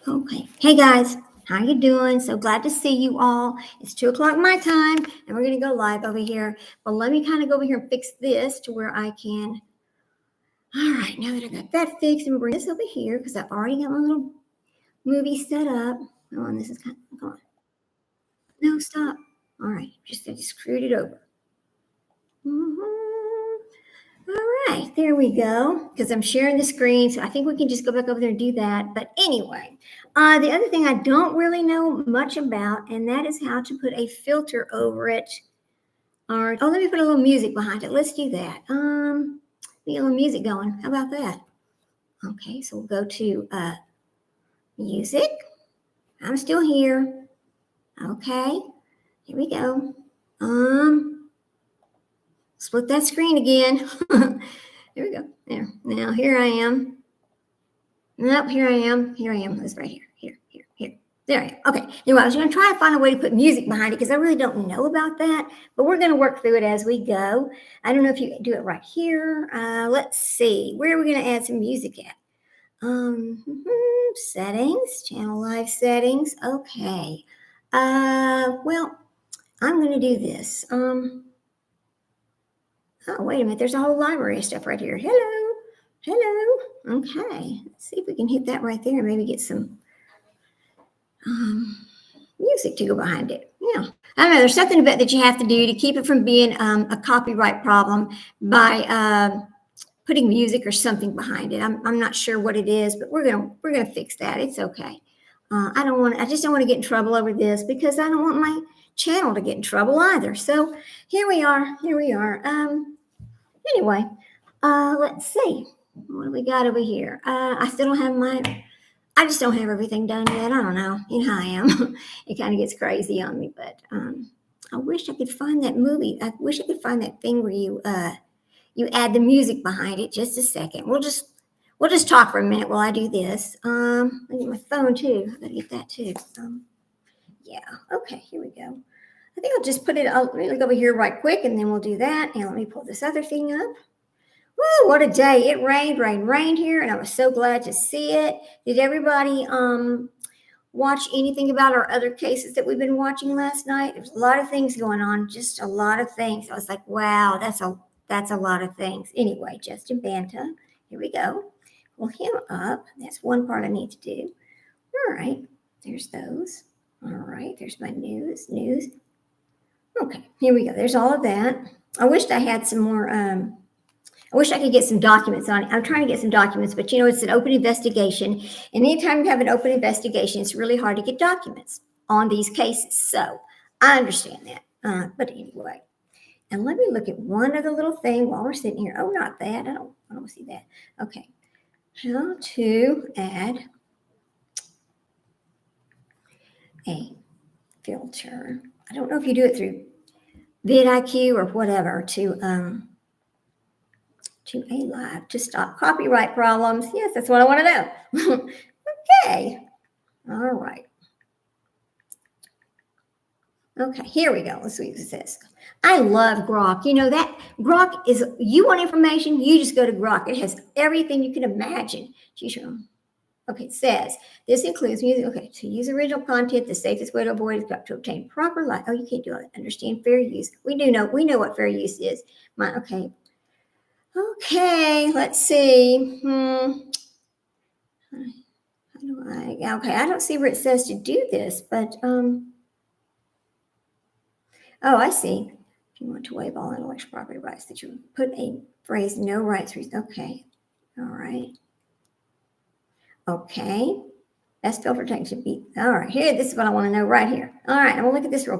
Okay. Hey guys, how you doing? So glad to see you all. It's 2 o'clock my time, and we're gonna go live over here. But let me kind of go over here and fix this to where I can. All right, now that I got that fixed, and we'll bring this over here because I already got my little movie set up. Come on, this is kind of, come on. No, stop. All right, just screwed it over. Mhm. All right, there we go. Because I'm sharing the screen, so I think we can just go back over there and do that. But anyway, the other thing I don't really know much about, and that is how to put a filter over it. Or let me put a little music behind it. Let's do that. Get a little music going. How about that? Okay, so we'll go to music. I'm still here. Okay, here we go. Split that screen again. Here we go. There. Now here I am. Nope, here I am. Here I am. It's right here. Here. There I am. Okay. Anyway, I was going to try to find a way to put music behind it because I really don't know about that, but we're going to work through it as we go. I don't know if you do it right here. Let's see. Where are we going to add some music at? Settings, channel live settings. Okay. Well, I'm going to do this. Oh, wait a minute. There's a whole library of stuff right here. Hello. Okay. Let's see if we can hit that right there and maybe get some music to go behind it. Yeah. I don't know. There's something about that you have to do to keep it from being a copyright problem by putting music or something behind it. I'm not sure what it is, but we're gonna fix that. It's okay. I just don't want to get in trouble over this because I don't want my channel to get in trouble either. So here we are. Anyway, let's see. What do we got over here? I still don't have I just don't have everything done yet. I don't know. You know how I am. It kind of gets crazy on me, but I wish I could find that movie. I wish I could find that thing where you add the music behind it. Just a second. We'll just talk for a minute while I do this. I get my phone too. I gotta get that too. Yeah. Okay. Here we go. I think I'll just put it. I'll really go over here right quick, and then we'll do that. And let me pull this other thing up. Woo, what a day. It rained here, and I was so glad to see it. Did everybody watch anything about our other cases that we've been watching last night? There's a lot of things going on, just a lot of things. I was like, wow, that's a lot of things. Anyway, Justin Banta, here we go. Pull him up. That's one part I need to do. All right, there's those. All right, there's my news. Okay, here we go. There's all of that. I wished I had some more I wish I could get some documents on it. I'm trying to get some documents, but it's an open investigation. And anytime you have an open investigation, it's really hard to get documents on these cases. So I understand that. But anyway, and let me look at one other little thing while we're sitting here. Oh, not that. I don't see that. Okay. How to add a filter. I don't know if you do it through vidIQ or whatever to a live to stop copyright problems. Yes, that's what I want to know. Okay. All right. Okay, here we go. Let's see what it says. I love Grok. That Grok is, you want information, you just go to Grok. It has everything you can imagine. Okay, it says, this includes music. Okay, to use original content, the safest way to avoid is to obtain proper light. Oh, you can't do it. Understand fair use. We know what fair use is. Okay, let's see. I don't see where it says to do this, but oh, I see. If you want to waive all intellectual property rights, that you put a phrase, no rights. Okay, all right. Okay, best filter text should be, all right, here, this is what I want to know right here. All right, I'm gonna look at this real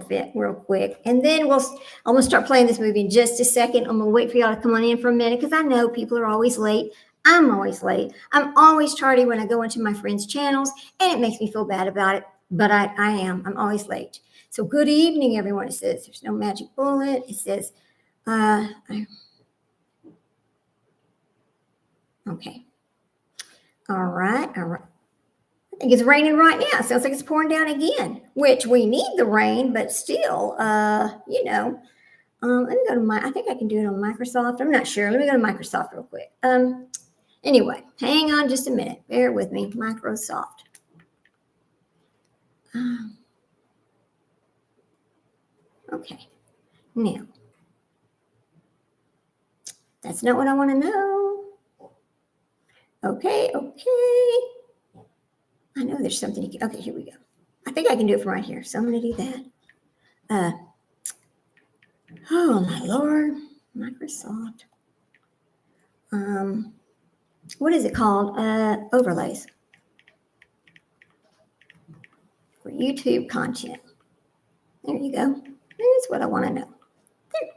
quick, and then I'm gonna start playing this movie in just a second. I'm gonna wait for y'all to come on in for a minute because I know people are always late. I'm always late. I'm always tardy when I go into my friends' channels, and it makes me feel bad about it, but I'm always late. So good evening, everyone. It says there's no magic bullet. It says, okay. All right. I think it's raining right now. It sounds like it's pouring down again, which we need the rain, but still, let me go to I think I can do it on Microsoft. I'm not sure. Let me go to Microsoft real quick. Anyway, hang on just a minute. Bear with me. Microsoft. Okay, now, that's not what I want to know. Okay. I know there's something. Okay, here we go. I think I can do it from right here. So I'm going to do that. Oh my Lord, Microsoft. What is it called? Overlays for YouTube content. There you go. That's what I want to know. There.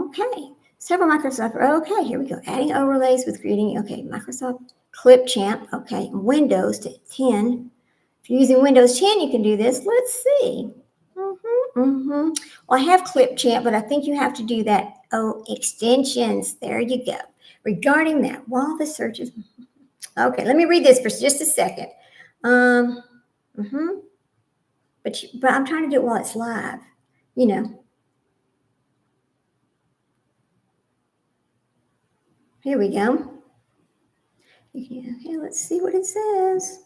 Okay. Several Microsoft. Okay, here we go. Adding overlays with creating. Okay, Microsoft Clipchamp. Okay, Windows 10. If you're using Windows 10, you can do this. Let's see. Well, I have Clipchamp, but I think you have to do that. Oh, extensions. There you go. Regarding that, while the search is okay, let me read this for just a second. But I'm trying to do it while it's live. You know. Here we go. Okay, let's see what it says.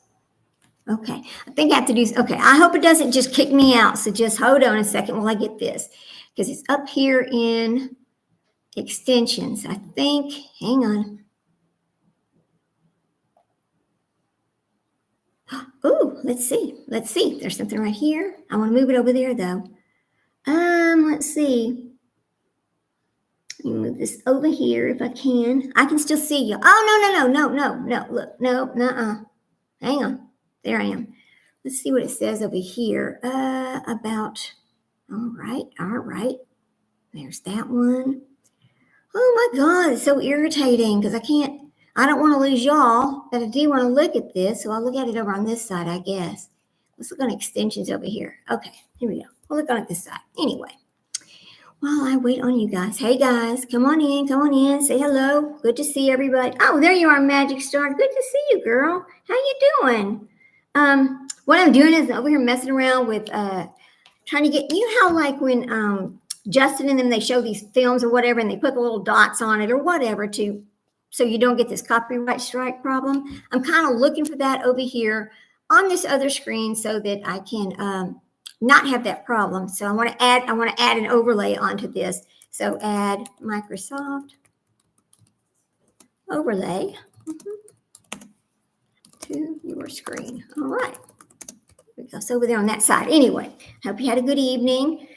Okay, I think I have to do. Okay, I hope it doesn't just kick me out. So just hold on a second while I get this, because it's up here in extensions. I think. Hang on. Oh, let's see. There's something right here. I want to move it over there though. Let's see. Let me move this over here if I can. I can still see you. Oh, no. Look, no. Hang on. There I am. Let's see what it says over here. About. All right. There's that one. Oh my God, it's so irritating because I don't want to lose y'all, but I do want to look at this. So I'll look at it over on this side, I guess. Let's look on extensions over here. Okay, here we go. We'll look on it this side. Anyway, while I wait on you guys. Hey guys, come on in. Say hello. Good to see everybody. Oh, there you are, Magic Star. Good to see you, girl. How you doing? What I'm doing is over here messing around with trying to get, you know how like when Justin and them, they show these films or whatever, and they put the little dots on it or whatever so you don't get this copyright strike problem. I'm kind of looking for that over here on this other screen so that I can not have that problem. So I want to add an overlay onto this. So add Microsoft overlay to your screen. All right. There we go. So over there on that side. Anyway, hope you had a good evening.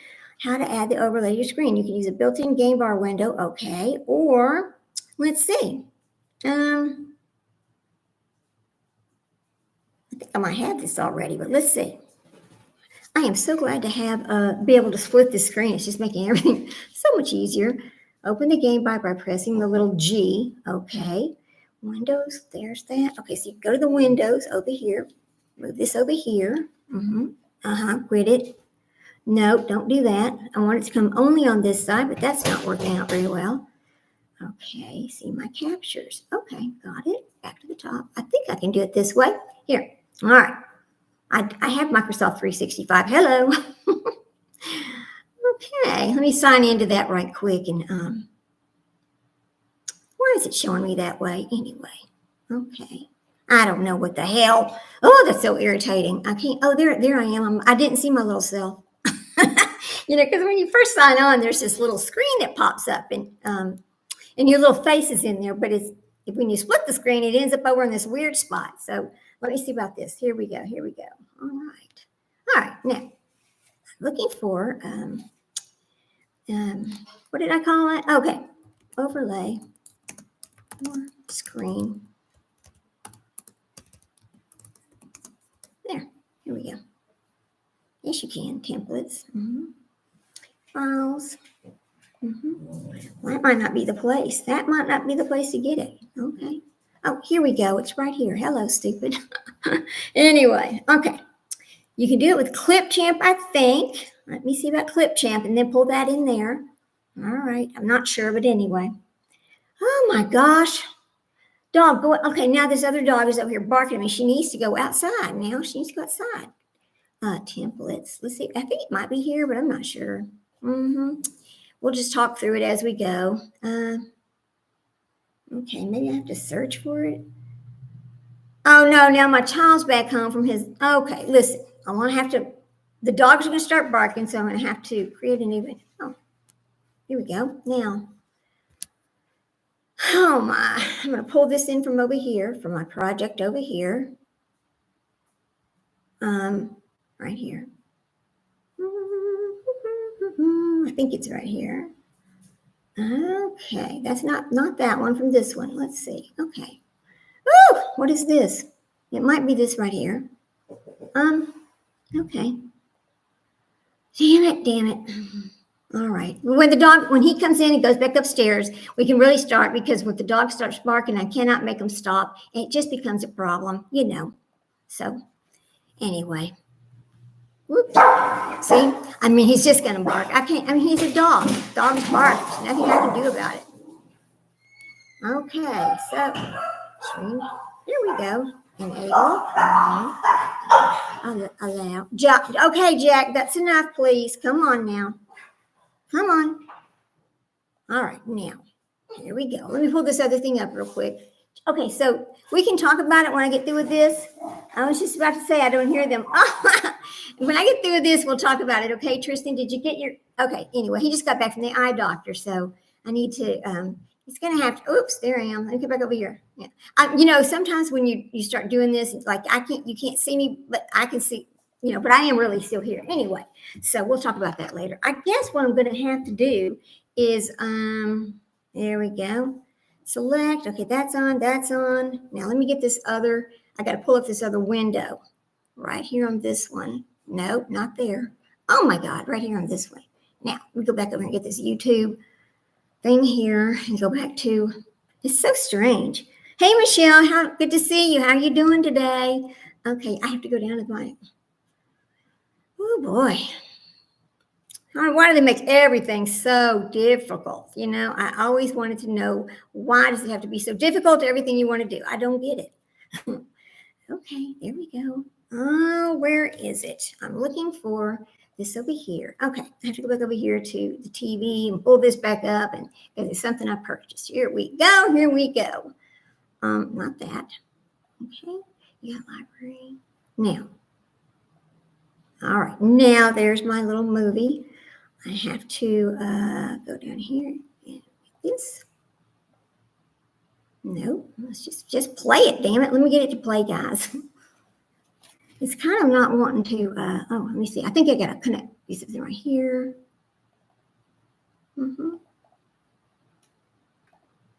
How to add the overlay to your screen. You can use a built-in game bar window, okay, or let's see. I think I might have this already, but let's see. I am so glad to have be able to split the screen. It's just making everything so much easier. Open the game bar by pressing the little G. Okay, Windows. There's that. Okay, so you go to the Windows over here. Move this over here. Quit it. No, don't do that. I want it to come only on this side, but that's not working out very well. Okay, see my captures. Okay, got it. Back to the top. I think I can do it this way. Here. All right. I have Microsoft 365. Hello. Okay, let me sign into that right quick. And why is it showing me that way anyway? Okay. I don't know what the hell. Oh, that's so irritating. I can't. Oh, there I am. I didn't see my little self. Because when you first sign on, there's this little screen that pops up, and your little face is in there. But when you split the screen, it ends up over in this weird spot. So let me see about this. Here we go. All right. Now, looking for what did I call it? Okay, overlay or screen. There. Here we go. Yes, you can. Templates. Files. Well, that might not be the place. To get it. Okay. Oh, here we go. It's right here. Hello, stupid. Anyway, okay. You can do it with Clipchamp, I think. Let me see about Clipchamp and then pull that in there. All right. I'm not sure, but anyway. Oh my gosh. Dog, go. Okay, now this other dog is over here barking at me. She needs to go outside now. She needs to go outside. Templates. Let's see. I think it might be here, but I'm not sure. We'll just talk through it as we go. Okay, maybe I have to search for it. Oh no, now my child's back home from his, okay, listen, I want to have to, the dogs are going to start barking, so I'm going to have to create a new video. Oh, here we go. Now, oh my, I'm going to pull this in from over here, from my project over here. Right here. I think it's right here. Okay, that's not that one, from this one. Let's see. Okay. Woo! What is this? It might be this right here. Okay. Damn it. All right. When he comes in and goes back upstairs, we can really start, because when the dog starts barking, I cannot make him stop. It just becomes a problem, you know. So, anyway. Whoop. See? I mean, he's just going to bark. He's a dog. Dogs bark. There's nothing I can do about it. Okay, so, here we go. Enable. Allow. Jack. Okay, Jack, that's enough, please. Come on now. Come on. All right, now, here we go. Let me pull this other thing up real quick. Okay, so we can talk about it when I get through with this. I was just about to say I don't hear them. When I get through with this, we'll talk about it. Okay, Tristan, did you get your, okay, anyway, he just got back from the eye doctor, so I need to, he's going to have to, oops, there I am. Let me get back over here. Yeah. Sometimes when you start doing this, like you can't see me, but I can see, but I am really still here. Anyway, so we'll talk about that later. I guess what I'm going to have to do is, there we go. Select, okay, that's on. Now let me get this other, I got to pull up this other window right here on this one. Nope, not there. Oh my God, right here on this one. Now, we go back over and get this YouTube thing here and go back to, it's so strange. Hey, Michelle, good to see you. How are you doing today? Okay, I have to go down to my, oh boy. Why do they make everything so difficult? I always wanted to know, why does it have to be so difficult to everything you want to do? I don't get it. Okay, there we go. Oh, where is it? I'm looking for this over here. Okay, I have to go back over here to the TV and pull this back up, and because it's something I purchased. Here we go. Not that. Okay, yeah, library. Now. All right, now there's my little movie. I have to go down here and make this. Nope, let's just play it, damn it. Let me get it to play, guys. It's kind of not wanting to, let me see. I think I got to connect these things right here.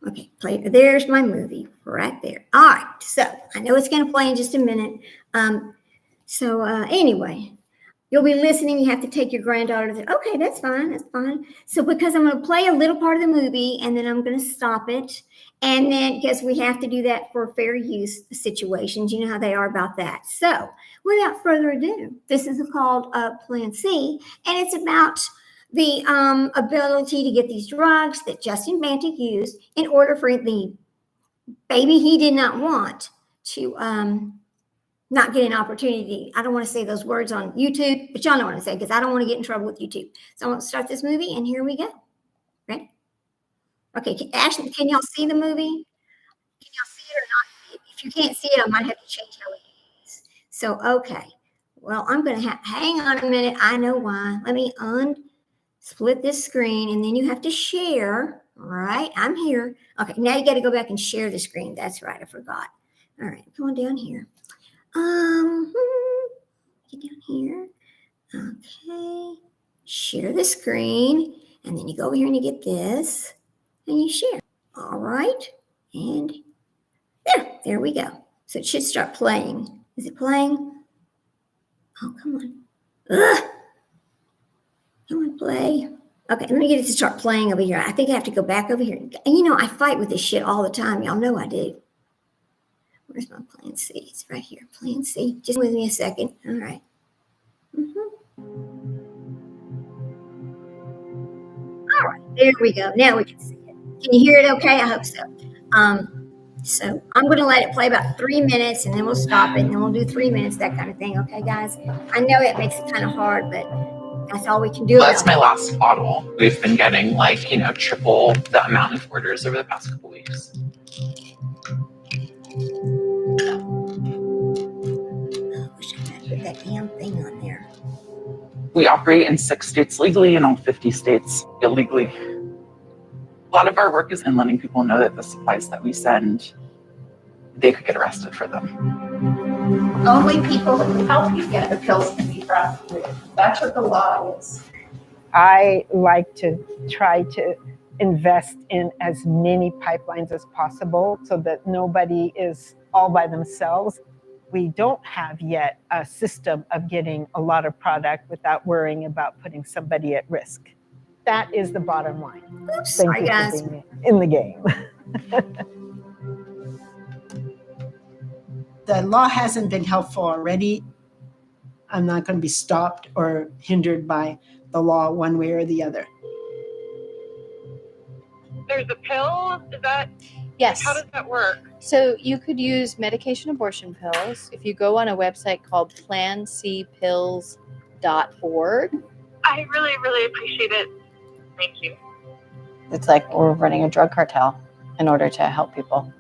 Okay, play. There's my movie right there. All right, so I know it's going to play in just a minute. Anyway, you'll be listening. You have to take your granddaughter to, okay, that's fine. So because I'm going to play a little part of the movie and then I'm going to stop it. And then, because we have to do that for fair use situations. You know how they are about that. So without further ado, this is called Plan C. And it's about the ability to get these drugs that Justin Banta used in order for the baby he did not want to not get an opportunity. I don't want to say those words on YouTube, but y'all know what I'm saying, because I don't want to get in trouble with YouTube. So I'm going to start this movie, and here we go. Ready? Okay, Ashley, can y'all see the movie? Can y'all see it or not? If you can't see it, I might have to change how it is. So, okay. Well, I'm going to hang on a minute. I know why. Let me split this screen, and then you have to share. All right, I'm here. Okay, now you got to go back and share the screen. That's right, I forgot. All right, come on down here. Get down here. Okay, share the screen, and then you go over here and you get this, and you share. All right, and there we go. So it should start playing. Is it playing? Oh, come on. Ugh. Come on, play. Okay, let me get it to start playing over here. I think I have to go back over here. And I fight with this shit all the time. Y'all know I do. Where's my Plan C? It's right here. Plan C. Just with me a second. All right. All right, there we go. Now we can see it. Can you hear it okay? I hope so. So I'm going to let it play about 3 minutes, and then we'll stop it, and then we'll do 3 minutes, that kind of thing. Okay, guys? I know it makes it kind of hard, but that's all we can do. That's my last bottle. We've been getting triple the amount of orders over the past couple weeks. We operate in 6 states legally and all 50 states illegally. A lot of our work is in letting people know that the supplies that we send, they could get arrested for them. Only people who help you get the pills can be prosecuted. That's what the law is. I like to try to invest in as many pipelines as possible so that nobody is all by themselves. We don't have yet a system of getting a lot of product without worrying about putting somebody at risk. That is the bottom line. Oops, Thank sorry you guys. for being in the game. The law hasn't been helpful already. I'm not going to be stopped or hindered by the law one way or the other. There's a pill? Is that? Yes. How does that work? So you could use medication abortion pills if you go on a website called plancpills.org. I really, really appreciate it. Thank you. It's like we're running a drug cartel in order to help people.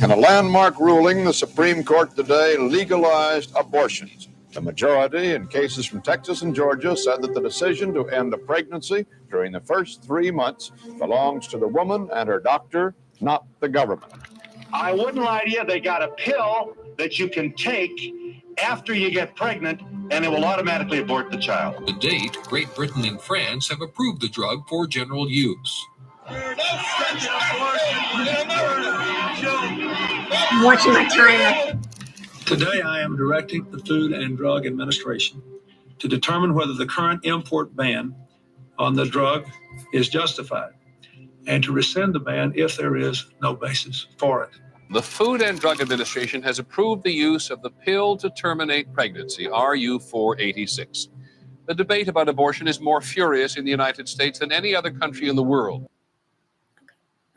In a landmark ruling, the Supreme Court today legalized abortions. The majority in cases from Texas and Georgia said that the decision to end a pregnancy during the first 3 months belongs to the woman and her doctor, not the government. I wouldn't lie to you. They got a pill that you can take after you get pregnant, and it will automatically abort the child. To date, Great Britain and France have approved the drug for general use. I'm watching my timer. Today, I am directing the Food and Drug Administration to determine whether the current import ban on the drug is justified and to rescind the ban if there is no basis for it. The Food and Drug Administration has approved the use of the pill to terminate pregnancy, RU486. The debate about abortion is more furious in the United States than any other country in the world.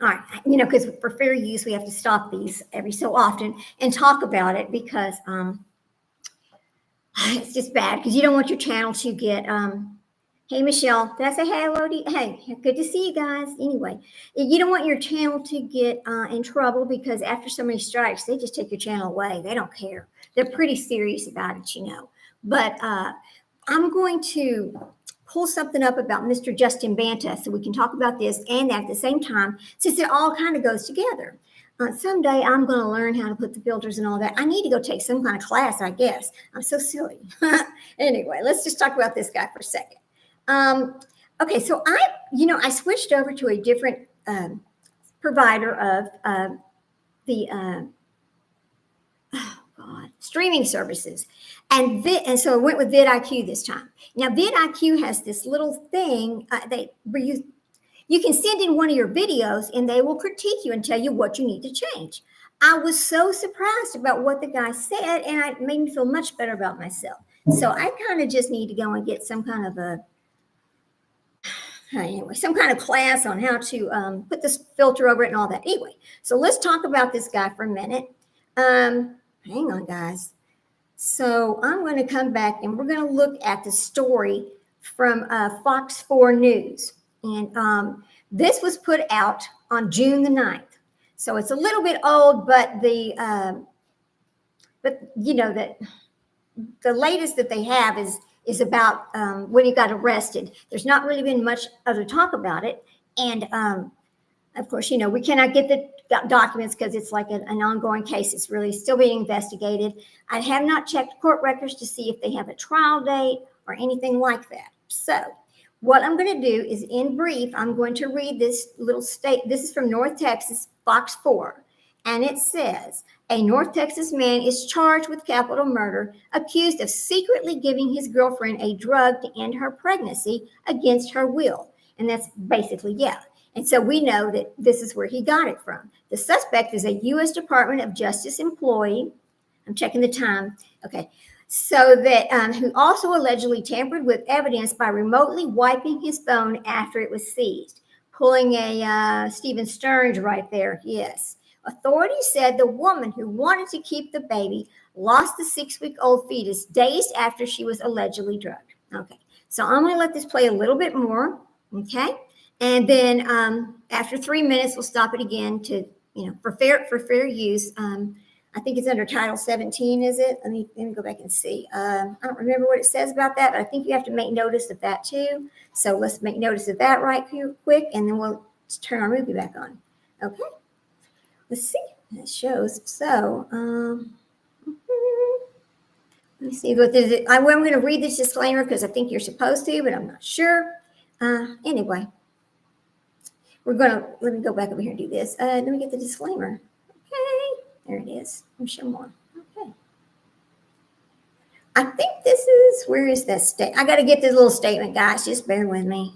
All right, because for fair use, we have to stop these every so often and talk about it because it's just bad because you don't want your channel to get, hey, Michelle, did I say hey, hello to you? Hey, good to see you guys. Anyway, you don't want your channel to get in trouble because after so many strikes, they just take your channel away. They don't care. They're pretty serious about it, But I'm going to pull something up about Mr. Justin Banta so we can talk about this and at the same time, since it all kind of goes together. Someday I'm going to learn how to put the filters and all that. I need to go take some kind of class, I guess. I'm so silly. Anyway, let's just talk about this guy for a second. Okay, so I switched over to a different provider of streaming services. And so I went with vidIQ this time. Now, vidIQ has this little thing where you can send in one of your videos and they will critique you and tell you what you need to change. I was so surprised about what the guy said, and it made me feel much better about myself. So I kind of just need to go and get some kind of some kind of class on how to put this filter over it and all that. Anyway, so let's talk about this guy for a minute. Hang on, guys. So I'm going to come back and we're going to look at the story from Fox 4 News. And this was put out on June the 9th. So it's a little bit old, but the latest that they have is about when he got arrested. There's not really been much other talk about it. And of course, we cannot get the documents because it's like an ongoing case. It's really still being investigated. I have not checked court records to see if they have a trial date or anything like that. So what I'm going to do is, in brief, I'm going to read this little state. This is from North Texas, Fox 4. And it says, a North Texas man is charged with capital murder, accused of secretly giving his girlfriend a drug to end her pregnancy against her will. And that's basically, And so we know that this is where he got it from. The suspect is a U.S. Department of Justice employee. I'm checking the time. Okay. So that who also allegedly tampered with evidence by remotely wiping his phone after it was seized. Pulling a Stephen Stearns right there. Yes. Authorities said the woman who wanted to keep the baby lost the 6-week-old fetus days after she was allegedly drugged. Okay. So I'm going to let this play a little bit more. Okay. And then after 3 minutes, we'll stop it again to, for fair use. I think it's under Title 17, is it? Let me go back and see. I don't remember what it says about that, but I think you have to make notice of that too. So let's make notice of that right quick, and then we'll turn our movie back on. Okay. Let's see. It shows. So, let me see what this is. I'm going to read this disclaimer because I think you're supposed to, but I'm not sure. Anyway, let me go back over here and do this. Let me get the disclaimer. Okay, there it is. Let me show more. Okay. I think where is that state? I got to get this little statement, guys. Just bear with me,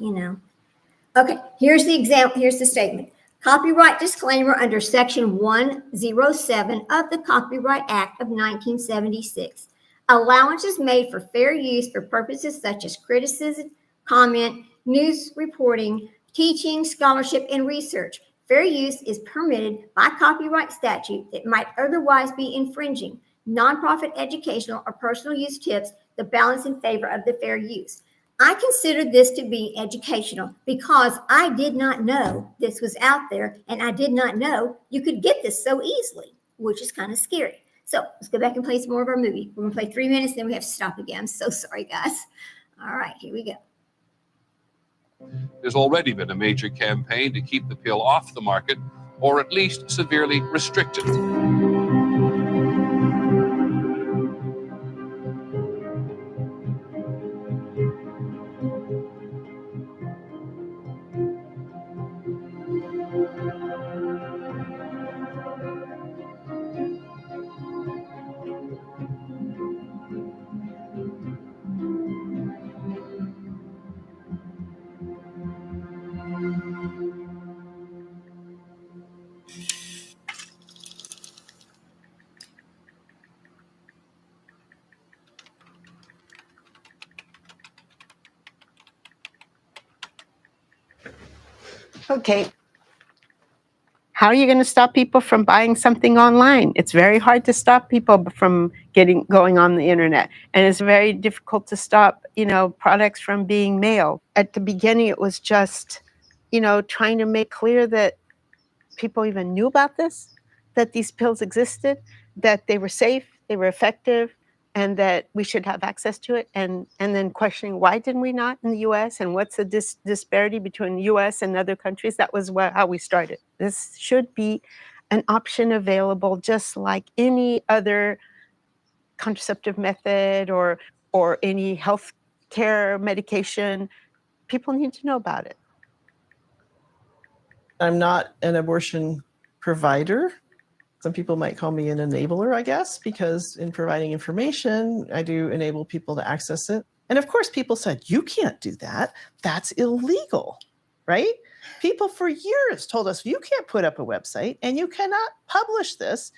Okay, here's the example. Here's the statement. Copyright disclaimer under Section 107 of the Copyright Act of 1976. Allowance is made for fair use for purposes such as criticism, comment, news reporting, teaching, scholarship, and research. Fair use is permitted by copyright statute that might otherwise be infringing. Nonprofit educational or personal use tips the balance in favor of the fair use. I consider this to be educational because I did not know this was out there, and I did not know you could get this so easily, which is kind of scary. So let's go back and play some more of our movie. We're going to play 3 minutes, then we have to stop again. I'm so sorry, guys. All right, here we go. There's already been a major campaign to keep the pill off the market, or at least severely restrict it. Okay. How are you going to stop people from buying something online? It's very hard to stop people from going on the internet. And it's very difficult to stop, products from being mailed. At the beginning, it was just, trying to make clear that people even knew about this, that these pills existed, that they were safe, they were effective, and that we should have access to it. And then questioning, why didn't we not in the US? And what's the disparity between the US and other countries? That was how we started. This should be an option available just like any other contraceptive method or any health care medication. People need to know about it. I'm not an abortion provider. Some people might call me an enabler, I guess, because in providing information, I do enable people to access it. And of course, people said, you can't do that. That's illegal, right? People for years told us, you can't put up a website and you cannot publish this.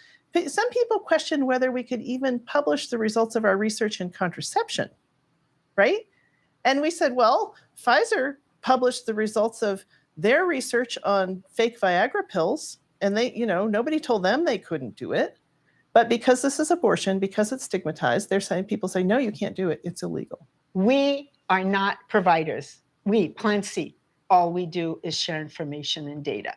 Some people questioned whether we could even publish the results of our research in contraception, right? And we said, well, Pfizer published the results of their research on fake Viagra pills, and they, nobody told them they couldn't do it. But because this is abortion, because it's stigmatized, people say, no, you can't do it. It's illegal. We are not providers. We, Plan C, all we do is share information and data.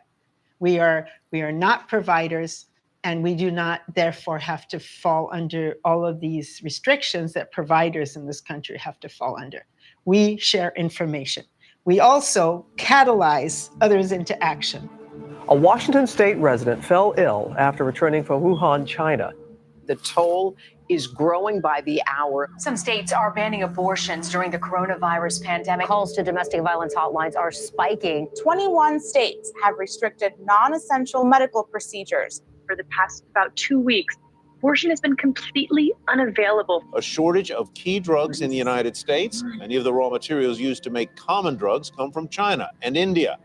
We are not providers, and we do not therefore have to fall under all of these restrictions that providers in this country have to fall under. We share information. We also catalyze others into action. A Washington state resident fell ill after returning from Wuhan, China. The toll is growing by the hour. Some states are banning abortions during the coronavirus pandemic. Calls to domestic violence hotlines are spiking. 21 states have restricted non-essential medical procedures. For the past about 2 weeks, abortion has been completely unavailable. A shortage of key drugs in the United States. Many of the raw materials used to make common drugs come from China and India.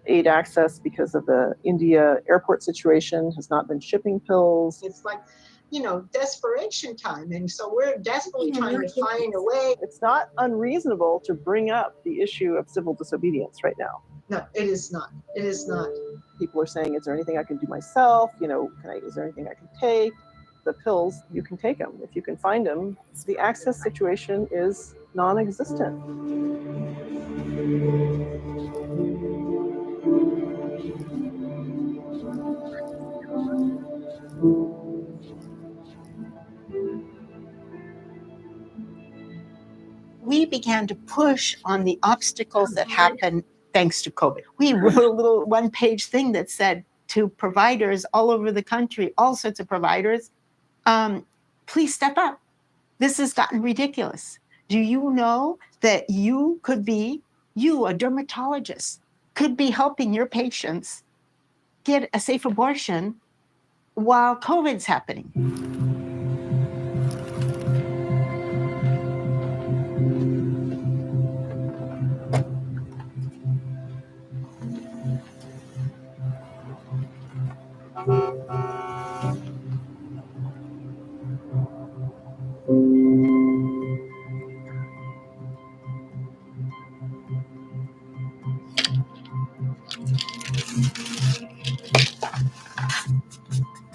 Aid access because of the India airport situation has not been shipping pills. It's like, desperation time. And so we're desperately trying to find a way. It's not unreasonable to bring up the issue of civil disobedience right now. No, it is not. It is not. People are saying, is there anything I can do myself? Is there anything I can take? The pills, you can take them. If you can find them, the access situation is non-existent. began to push on the obstacles that happen thanks to COVID. We wrote a little one-page thing that said to providers all over the country, all sorts of providers, please step up. This has gotten ridiculous. Do you know that you, a dermatologist, could be helping your patients get a safe abortion while COVID's happening?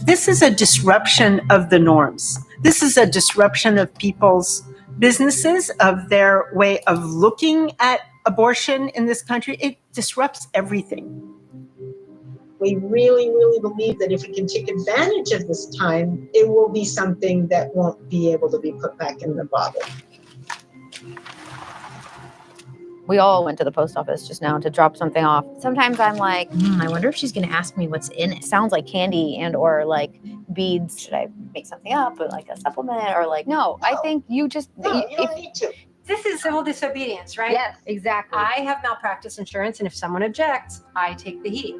This is a disruption of the norms. This is a disruption of people's businesses, of their way of looking at abortion in this country. It disrupts everything. We really, really believe that if we can take advantage of this time, it will be something that won't be able to be put back in the bottle. We all went to the post office just now to drop something off. Sometimes I'm like, I wonder if she's going to ask me what's in it. Sounds like candy and or like beads. Should I make something up or like a supplement or like, no. I think you just, you don't need to. This is civil disobedience, right? Yes, exactly. I have malpractice insurance, and if someone objects, I take the heat.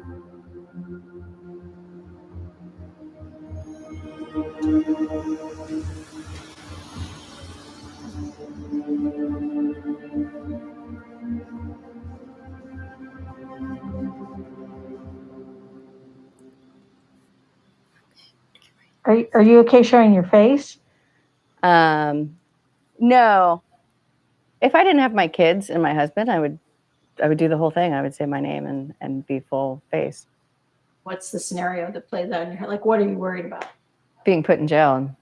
Are you okay showing your face? No. If I didn't have my kids and my husband, I would do the whole thing. I would say my name and be full face. What's the scenario that plays out in your head? Like, what are you worried about? Being put in jail.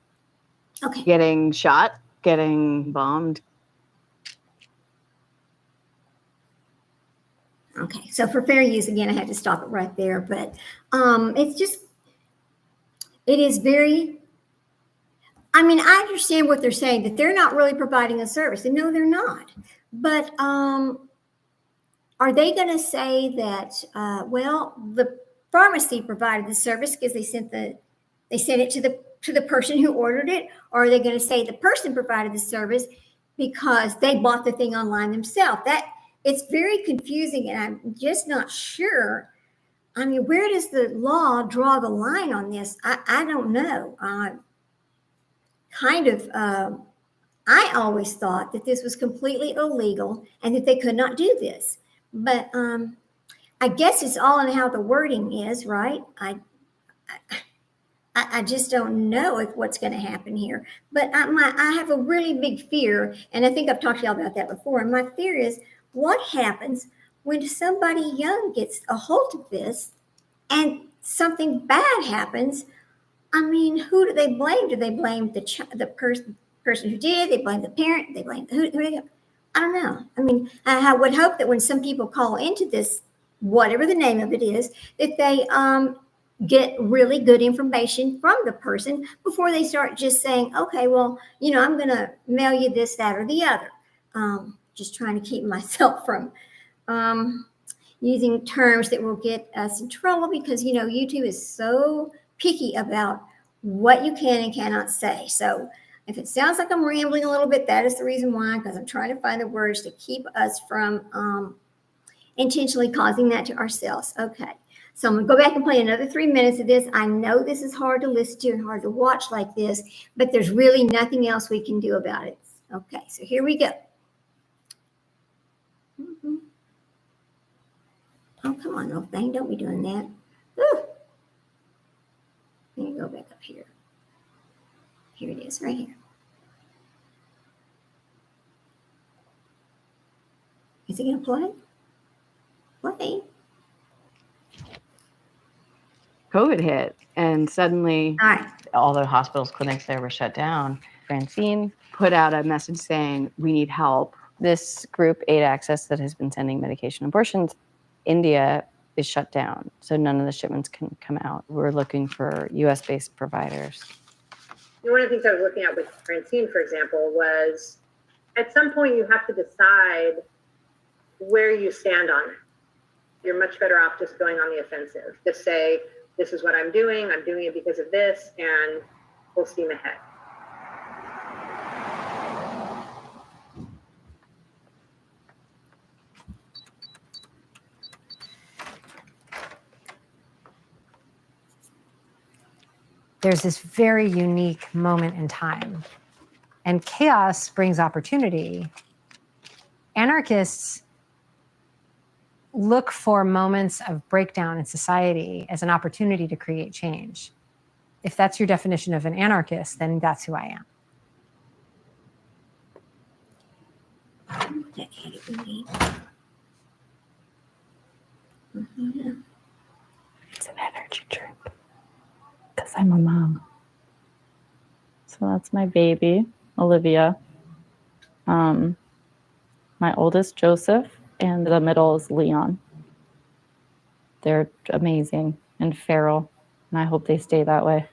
Okay. Getting shot, getting bombed. Okay, so for fair use, again, I had to stop it right there, but it is very, I mean, I understand what they're saying, that they're not really providing a service, and no, they're not. But are they going to say that, well, the pharmacy provided the service because they sent it to the person who ordered it, or are they going to say the person provided the service because they bought the thing online themselves? It's very confusing, and I'm just not sure. I mean, where does the law draw the line on this? I don't know. I always thought that this was completely illegal and that they could not do this. But I guess it's all in how the wording is, right? I just don't know what's going to happen here. But I have a really big fear, and I think I've talked to y'all about that before. And my fear is, what happens when somebody young gets a hold of this and something bad happens? I mean, who do they blame? Do they blame the person who did? They blame the parent? They blame who? I don't know. I mean, I would hope that when some people call into this, whatever the name of it is, that they get really good information from the person before they start just saying, okay, well, I'm going to mail you this, that, or the other. Just trying to keep myself from using terms that will get us in trouble because, YouTube is so picky about what you can and cannot say. So if it sounds like I'm rambling a little bit, that is the reason why, because I'm trying to find the words to keep us from intentionally causing that to ourselves. Okay. So I'm going to go back and play another 3 minutes of this. I know this is hard to listen to and hard to watch like this, but there's really nothing else we can do about it. Okay, so here we go. Oh, come on, little thing. Don't be doing that. Ooh. Let me go back up here. Here it is, right here. Is it going to play? Play. COVID hit, and suddenly all the hospitals, clinics there were shut down. Francine put out a message saying, we need help. This group, Aid Access, that has been sending medication abortions, India is shut down, so none of the shipments can come out. We're looking for US-based providers. One of the things I was looking at with Francine, for example, was at some point you have to decide where you stand on it. You're much better off just going on the offensive. Just say, this is what I'm doing it because of this, and full steam ahead. There's this very unique moment in time, and chaos brings opportunity. Anarchists look for moments of breakdown in society as an opportunity to create change. If that's your definition of an anarchist, then that's who I am. It's an energy drink because I'm a mom. So that's my baby, Olivia. My oldest, Joseph, and the middle is Leon. They're amazing and feral, and I hope they stay that way.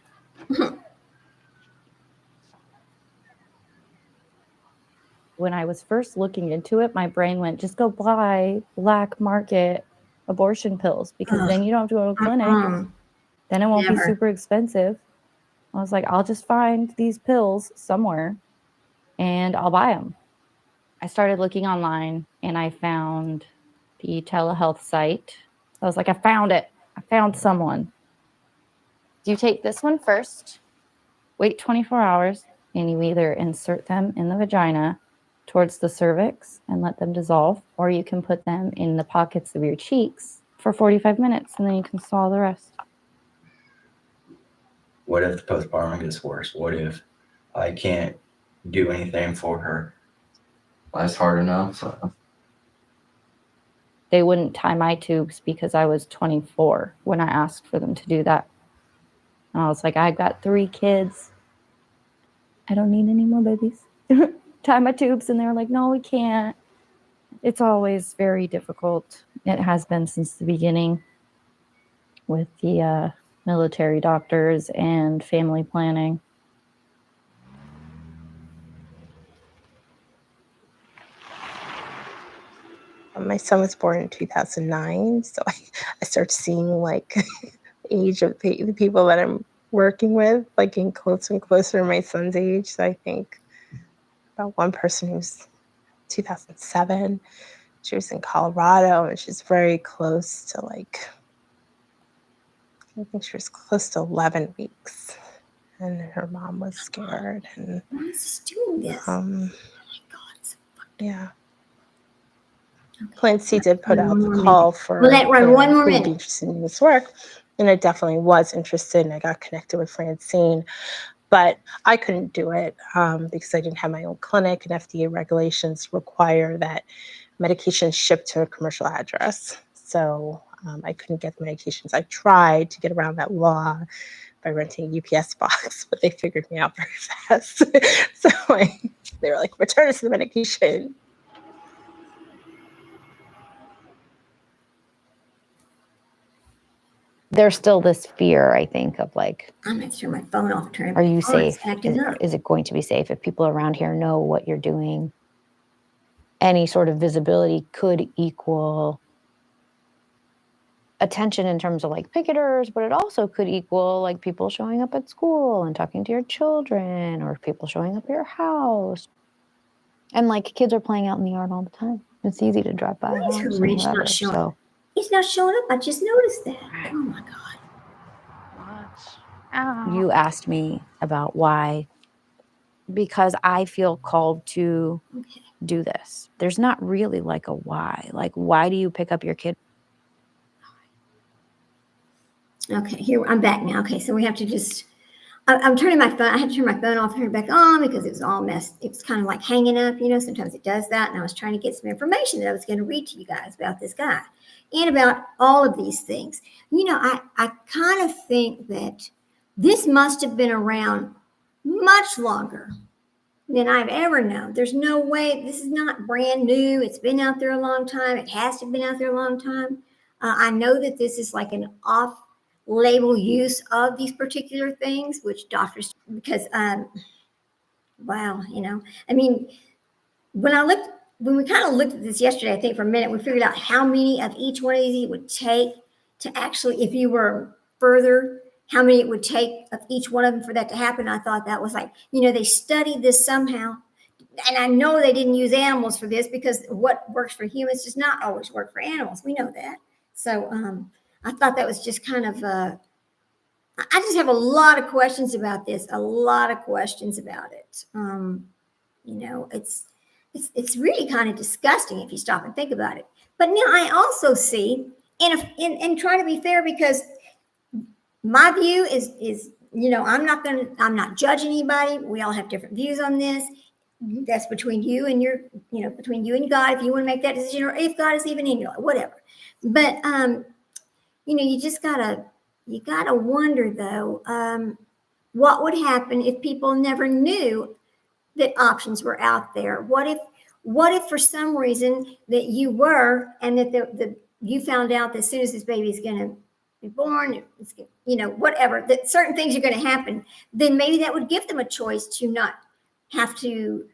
When I was first looking into it, my brain went, just go buy black market abortion pills because then you don't have to go to a clinic. Then it won't be super expensive. I was like, I'll just find these pills somewhere and I'll buy them. I started looking online and I found the telehealth site. I was like, I found it. I found someone. You take this one first, wait 24 hours, and you either insert them in the vagina towards the cervix and let them dissolve, or you can put them in the pockets of your cheeks for 45 minutes and then you can swallow the rest. What if the postpartum gets worse? What if I can't do anything for her? Life's hard enough. So. They wouldn't tie my tubes because I was 24 when I asked for them to do that. And I was like, I've got 3 kids. I don't need any more babies. Tie my tubes. And they were like, no, we can't. It's always very difficult. It has been since the beginning with the military doctors and family planning. My son was born in 2009, so I started seeing like the age of the people that I'm working with, like getting closer and closer to my son's age. So I think about one person who's 2007. She was in Colorado, and she's very close to like, I think she was close to 11 weeks, and her mom was scared. And why is he doing this? oh my God, yeah. Plan C did put out the call for Well, that run one more who would be minute. interested in this work, and I definitely was interested, and I got connected with Francine, but I couldn't do it because I didn't have my own clinic, and FDA regulations require that medications shipped to a commercial address. So I couldn't get the medications. I tried to get around that law by renting a UPS box, but they figured me out very fast. So they were like, return us the medication. There's still this fear, I think, of like, I'm going to turn my phone off. are you safe? Acting up. Is it going to be safe? If people around here know what you're doing, any sort of visibility could equal attention in terms of like picketers, but it also could equal like people showing up at school and talking to your children, or people showing up at your house. And like kids are playing out in the yard all the time. It's easy to drive by. Why is Rich not showing up? He's not showing up. I just noticed that. Oh my God. You asked me about why, because I feel called to do this. There's not really like a why. Like, why do you pick up your kid? Okay, here, I'm back now. Okay, so we have to just, I'm turning my phone, I had to turn my phone off and turn it back on because it was all messed. It was kind of like hanging up, you know, sometimes it does that. And I was trying to get some information that I was going to read to you guys about this guy and about all of these things. You know, I kind of think that this must have been around much longer than I've ever known. There's no way, this is not brand new. It's been out there a long time. It has to have been out there a long time. I know that this is like an off-label use of these particular things, which doctors, because, wow, you know, I mean, when we kind of looked at this yesterday, I think for a minute, we figured out how many of each one of these it would take to actually, if you were further, how many it would take of each one of them for that to happen. I thought that was like, they studied this somehow. And I know they didn't use animals for this because what works for humans does not always work for animals. We know that. So I thought that was just kind of, I just have a lot of questions about this, a lot of questions about it. It's really kind of disgusting if you stop and think about it. But now I also see, and try to be fair, because my view is I'm not judging anybody. We all have different views on this. That's between you and between you and God, if you want to make that decision, or if God is even in your life, whatever. But you just gotta wonder though, what would happen if people never knew that options were out there? What if for some reason that you were, and that you found out that as soon as this baby is going to be born, whatever, that certain things are going to happen, then maybe that would give them a choice to not have to,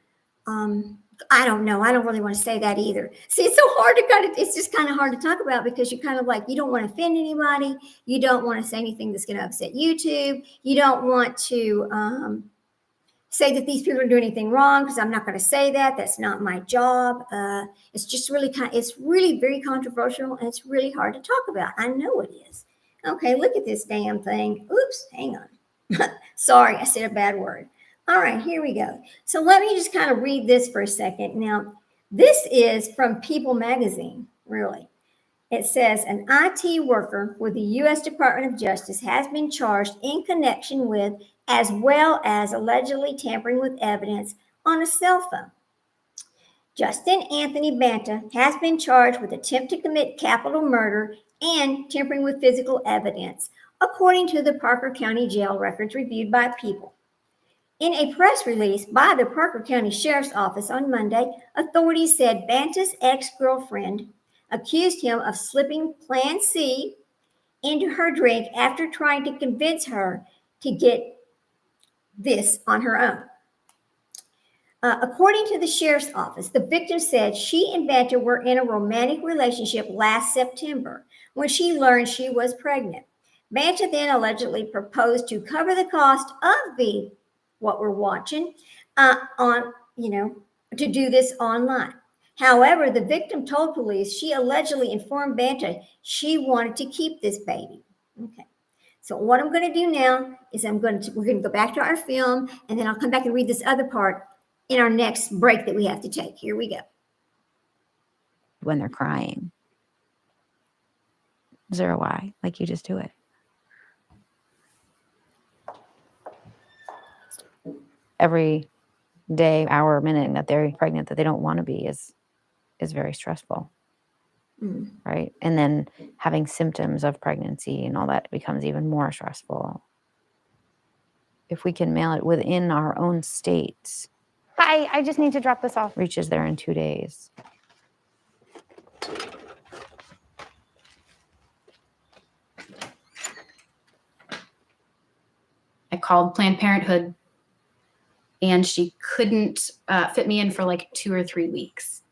I don't know. I don't really want to say that either. See, it's so hard it's just kind of hard to talk about, because you're kind of like, you don't want to offend anybody. You don't want to say anything that's going to upset YouTube. You don't want to, say that these people are doing anything wrong, because I'm not going to say that. That's not my job. It's just really it's really very controversial, and it's really hard to talk about. I know it is. Okay, look at this damn thing. Oops, hang on. Sorry, I said a bad word. All right, here we go. So let me just kind of read this for a second. Now, this is from People magazine, really. It says, an IT worker with the U.S. Department of Justice has been charged in connection with, as well as allegedly tampering with evidence on a cell phone. Justin Anthony Banta has been charged with attempt to commit capital murder and tampering with physical evidence, according to the Parker County Jail records reviewed by People. In a press release by the Parker County Sheriff's Office on Monday, authorities said Banta's ex-girlfriend accused him of slipping Plan C into her drink after trying to convince her to get this on her own. According to the sheriff's office, the victim said she and Banta were in a romantic relationship last September when she learned she was pregnant. Banta then allegedly proposed to cover the cost of what we're watching to do this online. However, the victim told police she allegedly informed Banta she wanted to keep this baby. Okay. So what I'm going to do now is we're going to go back to our film, and then I'll come back and read this other part in our next break that we have to take. Here we go. When they're crying. Is there a why? Like, you just do it. Every day, hour, minute that they're pregnant, that they don't want to be, is very stressful. Right? And then having symptoms of pregnancy and all that becomes even more stressful. If we can mail it within our own states. Hi, I just need to drop this off. Reaches there in 2 days. I called Planned Parenthood, and she couldn't fit me in for like 2 or 3 weeks.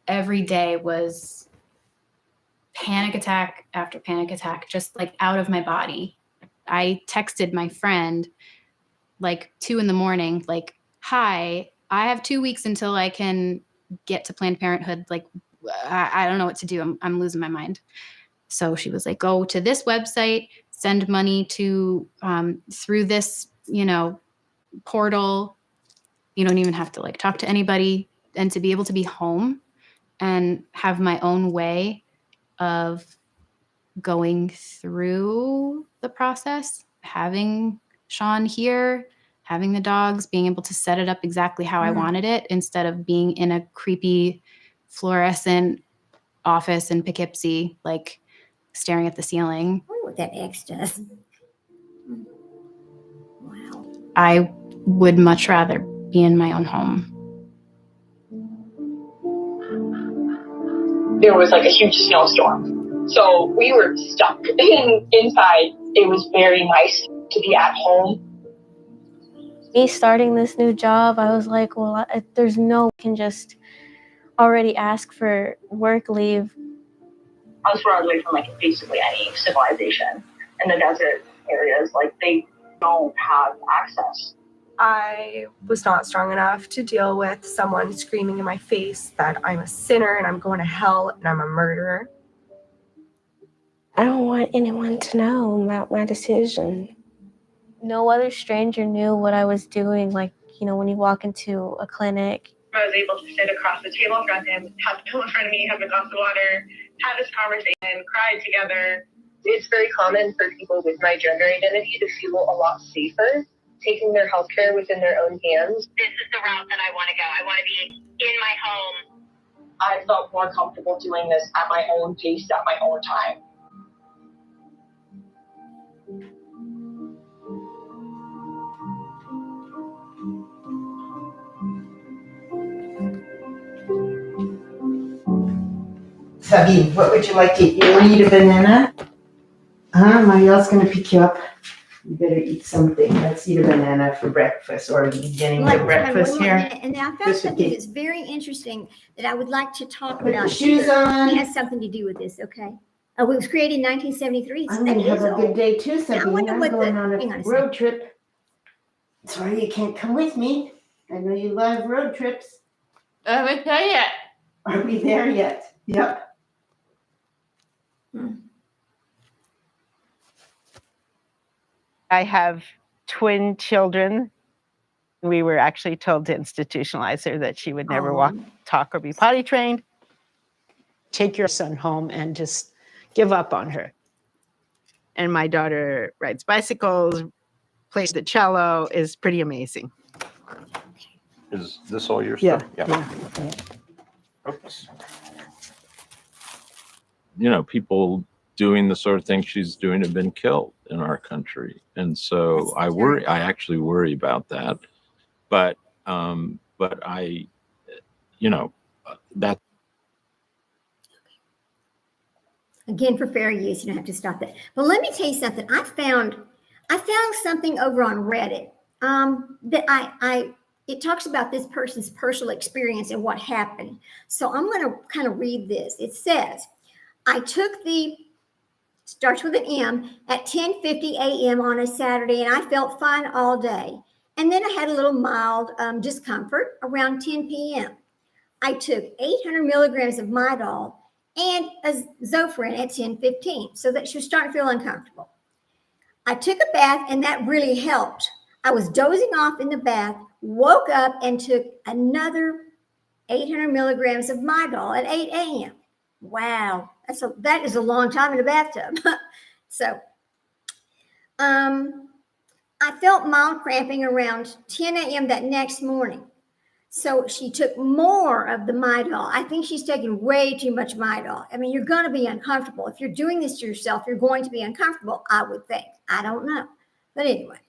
Every day was panic attack after panic attack, just like out of my body. I texted my friend like 2 a.m, like, hi, I have 2 weeks until I can get to Planned Parenthood. Like, I don't know what to do. I'm losing my mind. So she was like, go to this website, send money to through this, portal. You don't even have to like talk to anybody, and to be able to be home and have my own way of going through the process, having Sean here, having the dogs, being able to set it up exactly how I wanted it, instead of being in a creepy fluorescent office in Poughkeepsie, like staring at the ceiling. I wonder what that X does. Wow. I would much rather be in my own home. There was like a huge snowstorm, so we were stuck inside. It was very nice to be at home. Me starting this new job, I was like, well, there's no way I can just already ask for work leave. I was far away from like basically any civilization in the desert areas. Like they don't have access. I was not strong enough to deal with someone screaming in my face that I'm a sinner and I'm going to hell and I'm a murderer. I don't want anyone to know about my decision. No other stranger knew what I was doing. Like, you know, when you walk into a clinic. I was able to sit across the table from him, have a pillow in front of me, have a glass of water, have this conversation, cry together. It's very common for people with my gender identity to feel a lot safer taking their healthcare within their own hands. This is the route that I want to go. I want to be in my home. I felt more comfortable doing this at my own pace, at my own time. Sabine, what would you like to eat? You want to eat a banana? Somebody else going to pick you up? You better eat something. Let's eat a banana for breakfast, or are you getting your breakfast here? And I found something that's very interesting that I would like to talk Put about. your shoes here. on. It has something to do with this, okay? It was created in 1973. I'm going to have a good day too, Sabine. I'm going on a road trip. Sorry you can't come with me. I know you love road trips. I haven't done yet. Are we there yet? Yep. I have twin children. We were actually told to institutionalize her, that she would never walk, talk, or be potty trained. Take your son home and just give up on her. And my daughter rides bicycles, plays the cello, is pretty amazing. Is this all your Yeah. stuff? Yeah. Oops. You know, people doing the sort of thing she's doing have been killed in our country. And so I actually worry about that. But I, you know, that. Again, for fair use, you don't have to stop that. But let me tell you something. I found something over on Reddit that it talks about this person's personal experience and what happened. So I'm going to kind of read this. It says, I took starts with an M, at 10:50 a.m. on a Saturday, and I felt fine all day. And then I had a little mild discomfort around 10 p.m. I took 800 milligrams of Midol and a Zofran at 10:15, so that she was starting to feel uncomfortable. I took a bath, and that really helped. I was dozing off in the bath, woke up, and took another 800 milligrams of Midol at 8 a.m. Wow, that is a long time in the bathtub. So, I felt mild cramping around 10 a.m. that next morning. So she took more of the Midol. I think she's taking way too much Midol. I mean, you're going to be uncomfortable. If you're doing this to yourself, you're going to be uncomfortable, I would think. I don't know. But anyway.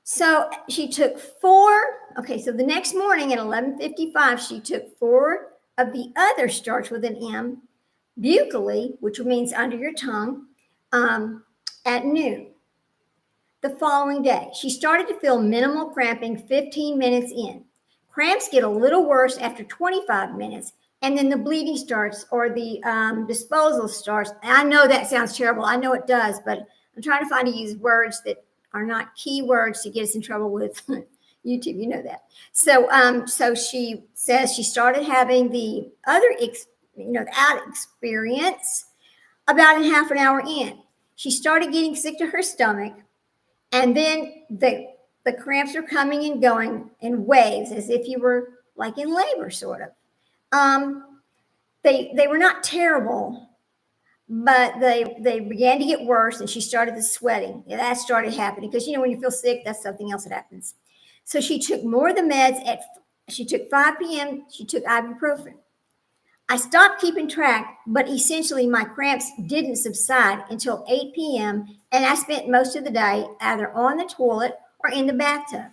So she took 4. Okay, so the next morning at 11:55, she took 4 of the other starts with an M, buccally, which means under your tongue, at noon. The following day, she started to feel minimal cramping 15 minutes in. Cramps get a little worse after 25 minutes, and then the bleeding starts, or the disposal starts. I know that sounds terrible. I know it does, but I'm trying to use words that are not key words to get us in trouble with YouTube. You know that. So she says she started having the other, out experience about a half an hour in. She started getting sick to her stomach. And then the cramps are coming and going in waves, as if you were like in labor, sort of. They were not terrible, but they began to get worse, and she started the sweating. Yeah, that started happening because, when you feel sick, that's something else that happens. So she took more of the meds she took 5 p.m. She took ibuprofen. I stopped keeping track, but essentially my cramps didn't subside until 8 p.m., and I spent most of the day either on the toilet or in the bathtub.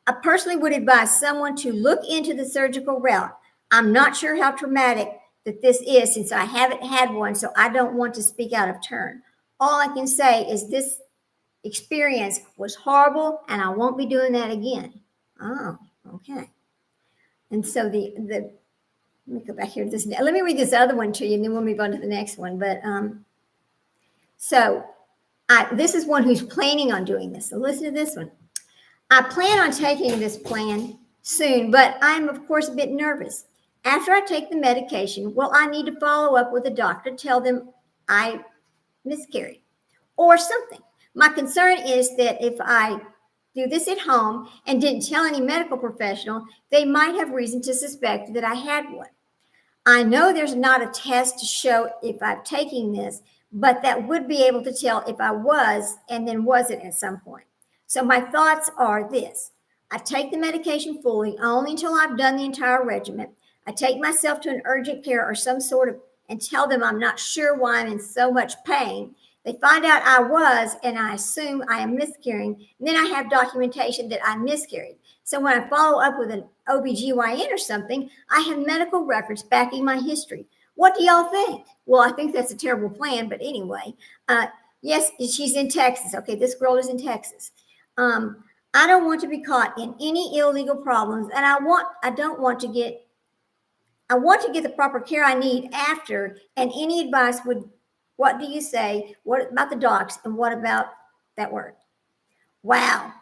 I personally would advise someone to look into the surgical route. I'm not sure how traumatic that this is, since I haven't had one, so I don't want to speak out of turn. All I can say is this experience was horrible and I won't be doing that again. Oh, okay. And so let me go back here to this. Let me read this other one to you and then we'll move on to the next one. But this is one who's planning on doing this. So listen to this one. I plan on taking this plan soon, but I'm of course a bit nervous. After I take the medication, will I need to follow up with a doctor, tell them I miscarried or something? My concern is that if I do this at home and didn't tell any medical professional, they might have reason to suspect that I had one. I know there's not a test to show if I'm taking this, but that would be able to tell if I was and then wasn't at some point. So my thoughts are this. I take the medication fully only until I've done the entire regimen. I take myself to an urgent care or some sort of and tell them I'm not sure why I'm in so much pain. They find out I was, and I assume I am miscarrying. And then I have documentation that I miscarried. So when I follow up with an OBGYN or something, I have medical records backing my history. What do y'all think? Well, I think that's a terrible plan, but anyway, yes, she's in Texas. Okay, this girl is in Texas. I don't want to be caught in any illegal problems, and I want to get the proper care I need after. And any advice would, what do you say? What about the docs? And what about that word? Wow.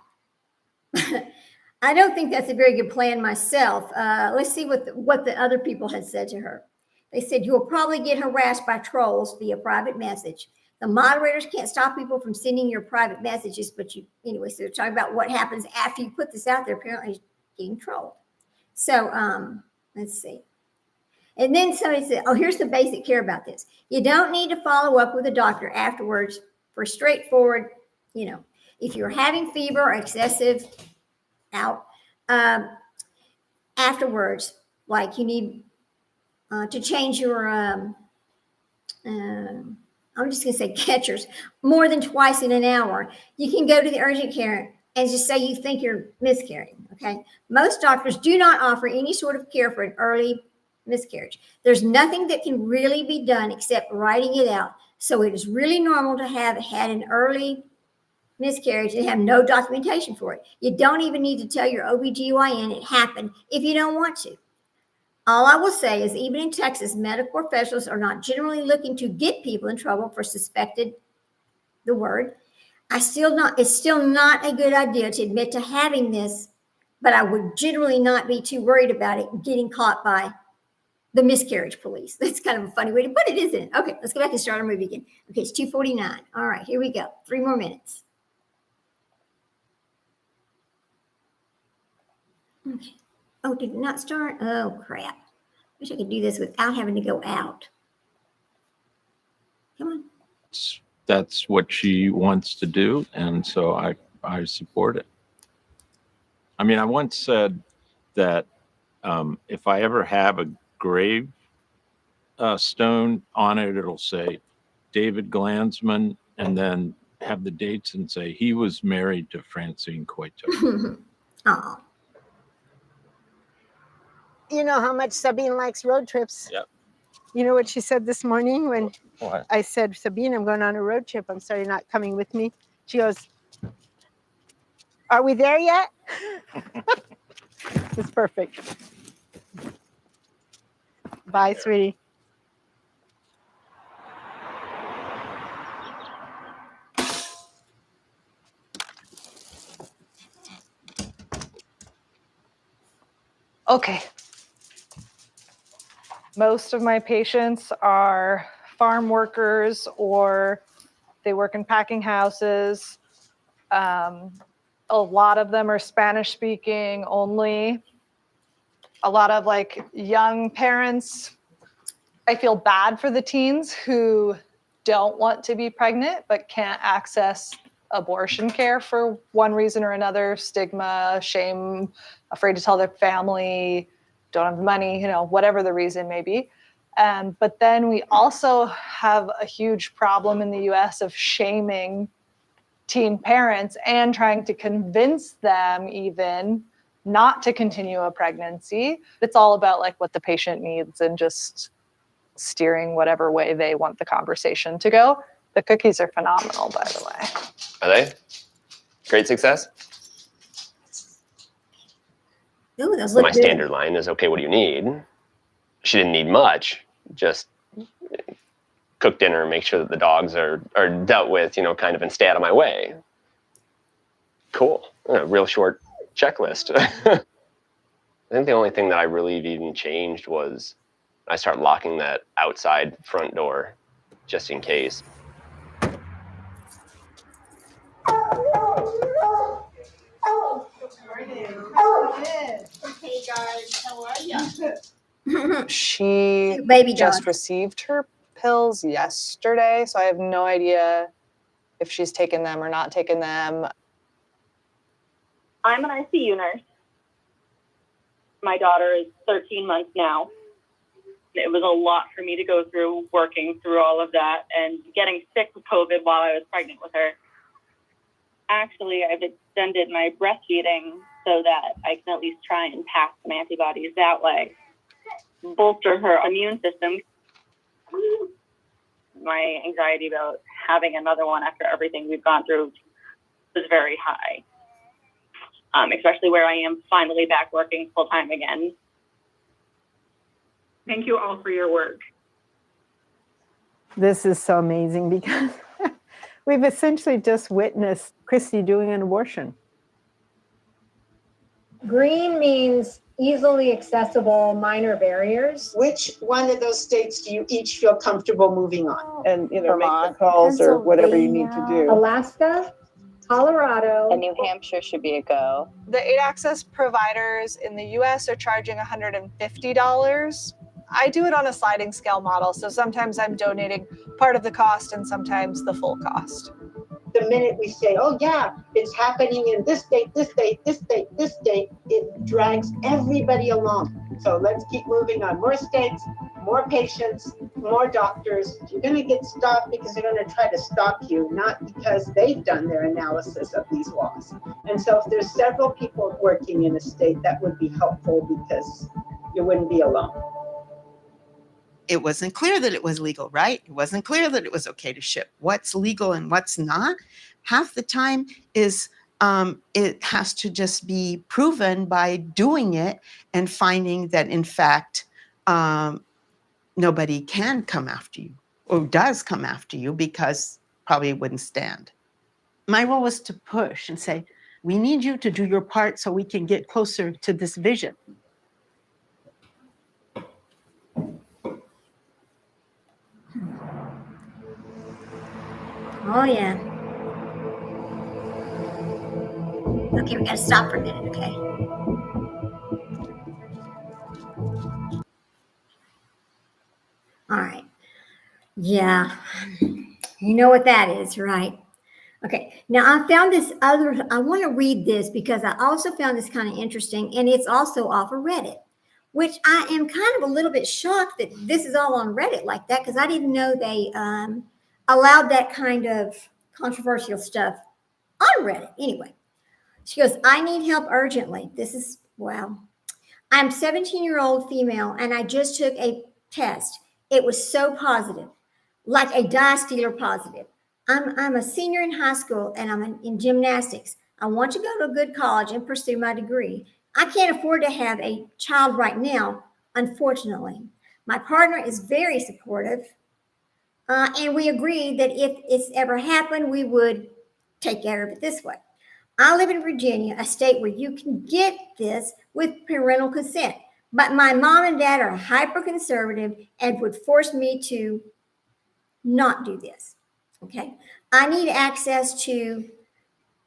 I don't think that's a very good plan myself. Let's see what the other people had said to her. They said, you'll probably get harassed by trolls via private message. The moderators can't stop people from sending your private messages, but anyway, so they're talking about what happens after you put this out there, apparently getting trolled. So let's see. And then somebody said, oh, here's the basic care about this. You don't need to follow up with a doctor afterwards for straightforward, if you're having fever or excessive out afterwards, like you need to change your, I'm just going to say catchers, more than twice in an hour, you can go to the urgent care and just say you think you're miscarrying, okay? Most doctors do not offer any sort of care for an early miscarriage. There's nothing that can really be done except writing it out. So it is really normal to have had an early miscarriage and have no documentation for it. You don't even need to tell your OBGYN it happened if you don't want to. All I will say is even in Texas, medical professionals are not generally looking to get people in trouble for suspected the word. It's still not a good idea to admit to having this, but I would generally not be too worried about it getting caught by the miscarriage police. That's kind of a funny way to put it, isn't it? Okay, let's go back and start our movie again. Okay, it's 2:49. All right, here we go. 3 more minutes. Okay. Oh, did it not start? Oh, crap. Wish I could do this without having to go out. Come on. That's what she wants to do, and so I support it. I mean, I once said that if I ever have a grave stone on it, it'll say David Glanzman, and then have the dates and say he was married to Francine Coito. Oh. You know how much Sabine likes road trips. Yep. You know what she said this morning when What? I said, Sabine, I'm going on a road trip. I'm sorry you're not coming with me. She goes, are we there yet? It's perfect. Bye, sweetie. Okay. Most of my patients are farm workers or they work in packing houses. A lot of them are Spanish speaking only. A lot of young parents. I feel bad for the teens who don't want to be pregnant but can't access abortion care for one reason or another, stigma, shame, afraid to tell their family, don't have the money, whatever the reason may be. But then we also have a huge problem in the US of shaming teen parents and trying to convince them even not to continue a pregnancy. It's all about what the patient needs and just steering whatever way they want the conversation to go. The cookies are phenomenal, by the way. Are they? Great success? Ooh, those So look my good. standard line is, okay, what do you need? She didn't need much, just cook dinner, make sure that the dogs are dealt with, kind of, and stay out of my way. Cool. A real short checklist. I think the only thing that I really even changed was I started locking that outside front door just in case. Hey guys, how are you? She baby just dog. received her pills yesterday, so I have no idea if she's taken them or not taken them. I'm an ICU nurse. My daughter is 13 months now. It was a lot for me to go through, working through all of that and getting sick with COVID while I was pregnant with her. Actually, I've extended my breastfeeding so that I can at least try and pass some antibodies that way, bolster her immune system. My anxiety about having another one after everything we've gone through was very high, especially where I am finally back working full time again. Thank you all for your work. This is so amazing because we've essentially just witnessed Christy doing an abortion. Green means easily accessible minor barriers. Which one of those states do you each feel comfortable moving on? And Make Vermont, the calls or whatever you need to do. Alaska, Colorado, And New Hampshire should be a go. The 8-Access providers in the US are charging $150. I do it on a sliding scale model, so sometimes I'm donating part of the cost and sometimes the full cost. The minute we say, oh yeah, it's happening in this state, this state, this state, this state, it drags everybody along. So let's keep moving on. More states, more patients, more doctors. You're going to get stopped because they're going to try to stop you, not because they've done their analysis of these laws. And so if there's several people working in a state, that would be helpful because you wouldn't be alone. It wasn't clear that it was legal, right? It wasn't clear that it was okay to ship. What's legal and what's not? Half the time is it has to just be proven by doing it and finding that, in fact, nobody can come after you or does come after you because probably it wouldn't stand. My role was to push and say, we need you to do your part so we can get closer to this vision. Oh, yeah. Okay, we gotta stop for a minute, okay? All right. Yeah. You know what that is, right? Okay. Now, I found this other, I want to read this because I also found this kind of interesting, and it's also off of Reddit, which I am kind of a little bit shocked that this is all on Reddit like that because I didn't know they allowed that kind of controversial stuff on Reddit. Anyway, she goes, I need help urgently. This is, wow. I'm 17-year-old female, and I just took a test. It was so positive, like a dye stealer positive. I'm a senior in high school, and I'm in gymnastics. I want to go to a good college and pursue my degree. I can't afford to have a child right now, unfortunately. My partner is very supportive, and we agreed that if it's ever happened, we would take care of it this way. I live in Virginia, a state where you can get this with parental consent. But my mom and dad are hyper conservative and would force me to not do this. Okay. I need access to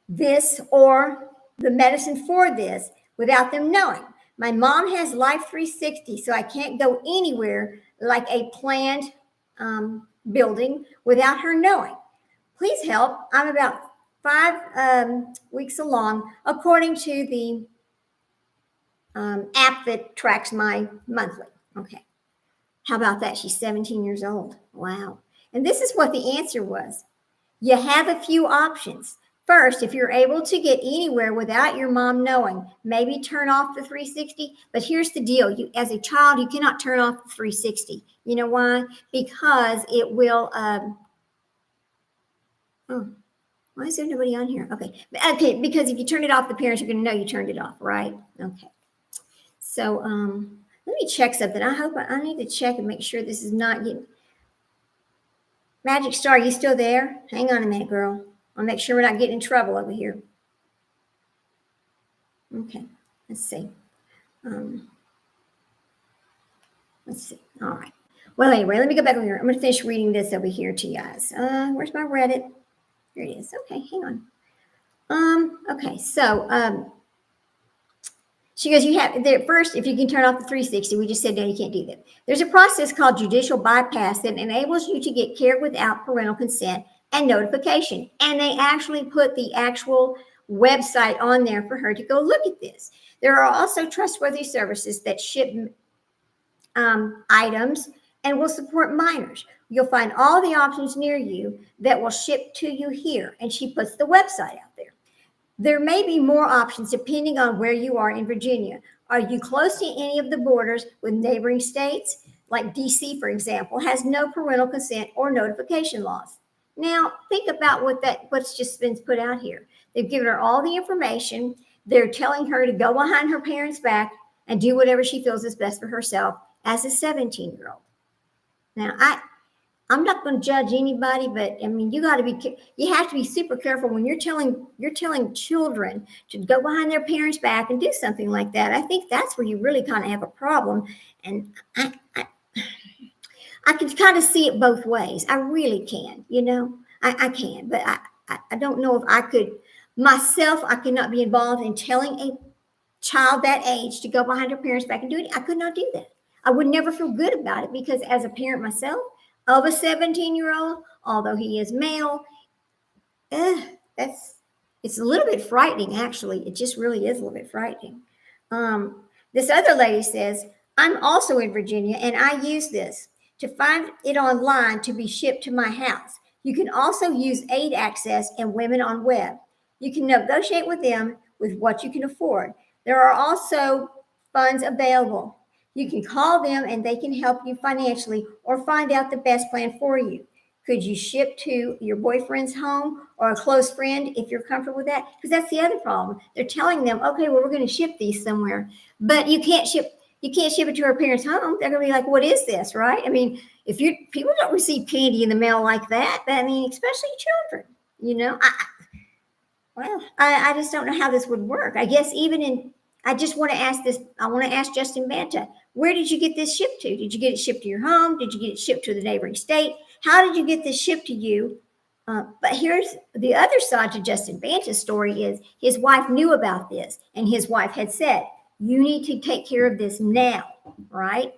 this or the medicine for this without them knowing. My mom has Life 360, so I can't go anywhere like a planned building without her knowing. Please help. I'm about 5 weeks along, according to the app that tracks my monthly. Okay. How about that? She's 17 years old. Wow. And this is what the answer was. You have a few options. First, if you're able to get anywhere without your mom knowing, maybe turn off the 360. But here's the deal. You, as a child, you cannot turn off the 360. You know why? Because it will Oh, why is there nobody on here? Okay, because if you turn it off, the parents are going to know you turned it off, right? Okay. So let me check something. I need to check and make sure this is not getting. Magic Star, you still there? Hang on a minute, girl. I'll make sure we're not getting in trouble over here. Okay, let's see. Let's see. All right. Well, anyway, let me go back over here. I'm going to finish reading this over here to you guys. Where's my Reddit? Here it is. Okay, hang on. Okay, so she goes, you have there first, if you can turn off the 360, we just said no, you can't do that. There's a process called judicial bypass that enables you to get care without parental consent and notification. And they actually put the actual website on there for her to go look at this. There are also trustworthy services that ship items and will support minors. You'll find all the options near you that will ship to you here. And she puts the website out there. There may be more options depending on where you are in Virginia. Are you close to any of the borders with neighboring states? Like DC, for example, has no parental consent or notification laws. Now, think about what's just been put out here. They've given her all the information. They're telling her to go behind her parents' back and do whatever she feels is best for herself as a 17-year-old. Now, I'm not going to judge anybody, but I mean, you have to be super careful when you're telling children to go behind their parents' back and do something like that. I think that's where you really kind of have a problem. And I can kind of see it both ways. I really can, I can, but I don't know if I could myself. I could not be involved in telling a child that age to go behind her parents' back and do it. I could not do that. I would never feel good about it because as a parent myself, of a 17-year-old, although he is male, it's a little bit frightening, actually. It just really is a little bit frightening. This other lady says, I'm also in Virginia, and I use this to find it online to be shipped to my house. You can also use aid access and women on web. You can negotiate with them with what you can afford. There are also funds available. You can call them and they can help you financially or find out the best plan for you. Could you ship to your boyfriend's home or a close friend if you're comfortable with that? Because that's the other problem. They're telling them, okay, well, we're going to ship these somewhere, but you can't ship it to her parents' home. They're going to be like, what is this, right? I mean, people don't receive candy in the mail like that, but I mean, especially children, I just don't know how this would work. I guess I just want to ask this. I want to ask Justin Banta, where did you get this shipped to? Did you get it shipped to your home? Did you get it shipped to the neighboring state? How did you get this shipped to you? But here's the other side to Justin Banta's story is his wife knew about this, and his wife had said, you need to take care of this now, right?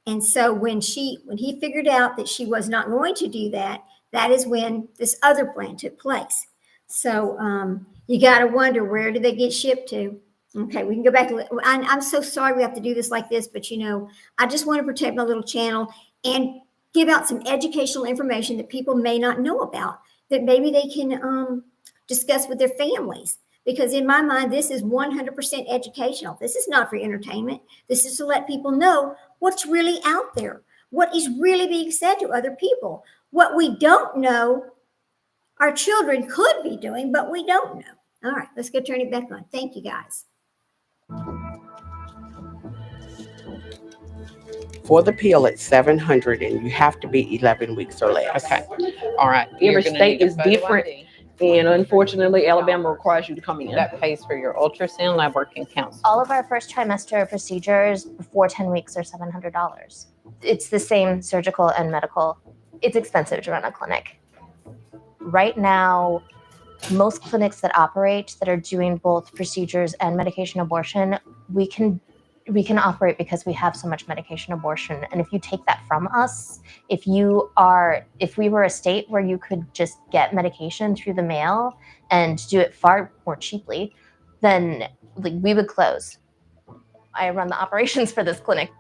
And so when he figured out that she was not going to do that, that is when this other plan took place. So you got to wonder, where did they get shipped to? Okay, we can go back. I'm so sorry we have to do this like this, but I just want to protect my little channel and give out some educational information that people may not know about, that maybe they can discuss with their families. Because in my mind, this is 100% educational. This is not for entertainment. This is to let people know what's really out there, what is really being said to other people. What we don't know, our children could be doing, but we don't know. All right, let's go turn it back on. Thank you, guys. For the pill, it's $700, and you have to be 11 weeks or less. Okay. All right. Every state is different, and unfortunately, Alabama requires you to come in. That pays for your ultrasound, lab work, and counseling. All of our first trimester procedures before 10 weeks are $700. It's the same surgical and medical. It's expensive to run a clinic. Right now, most clinics that operate that are doing both procedures and medication abortion, we can operate because we have so much medication abortion. And if you take that from us, if we were a state where you could just get medication through the mail and do it far more cheaply, then we would close. I run the operations for this clinic.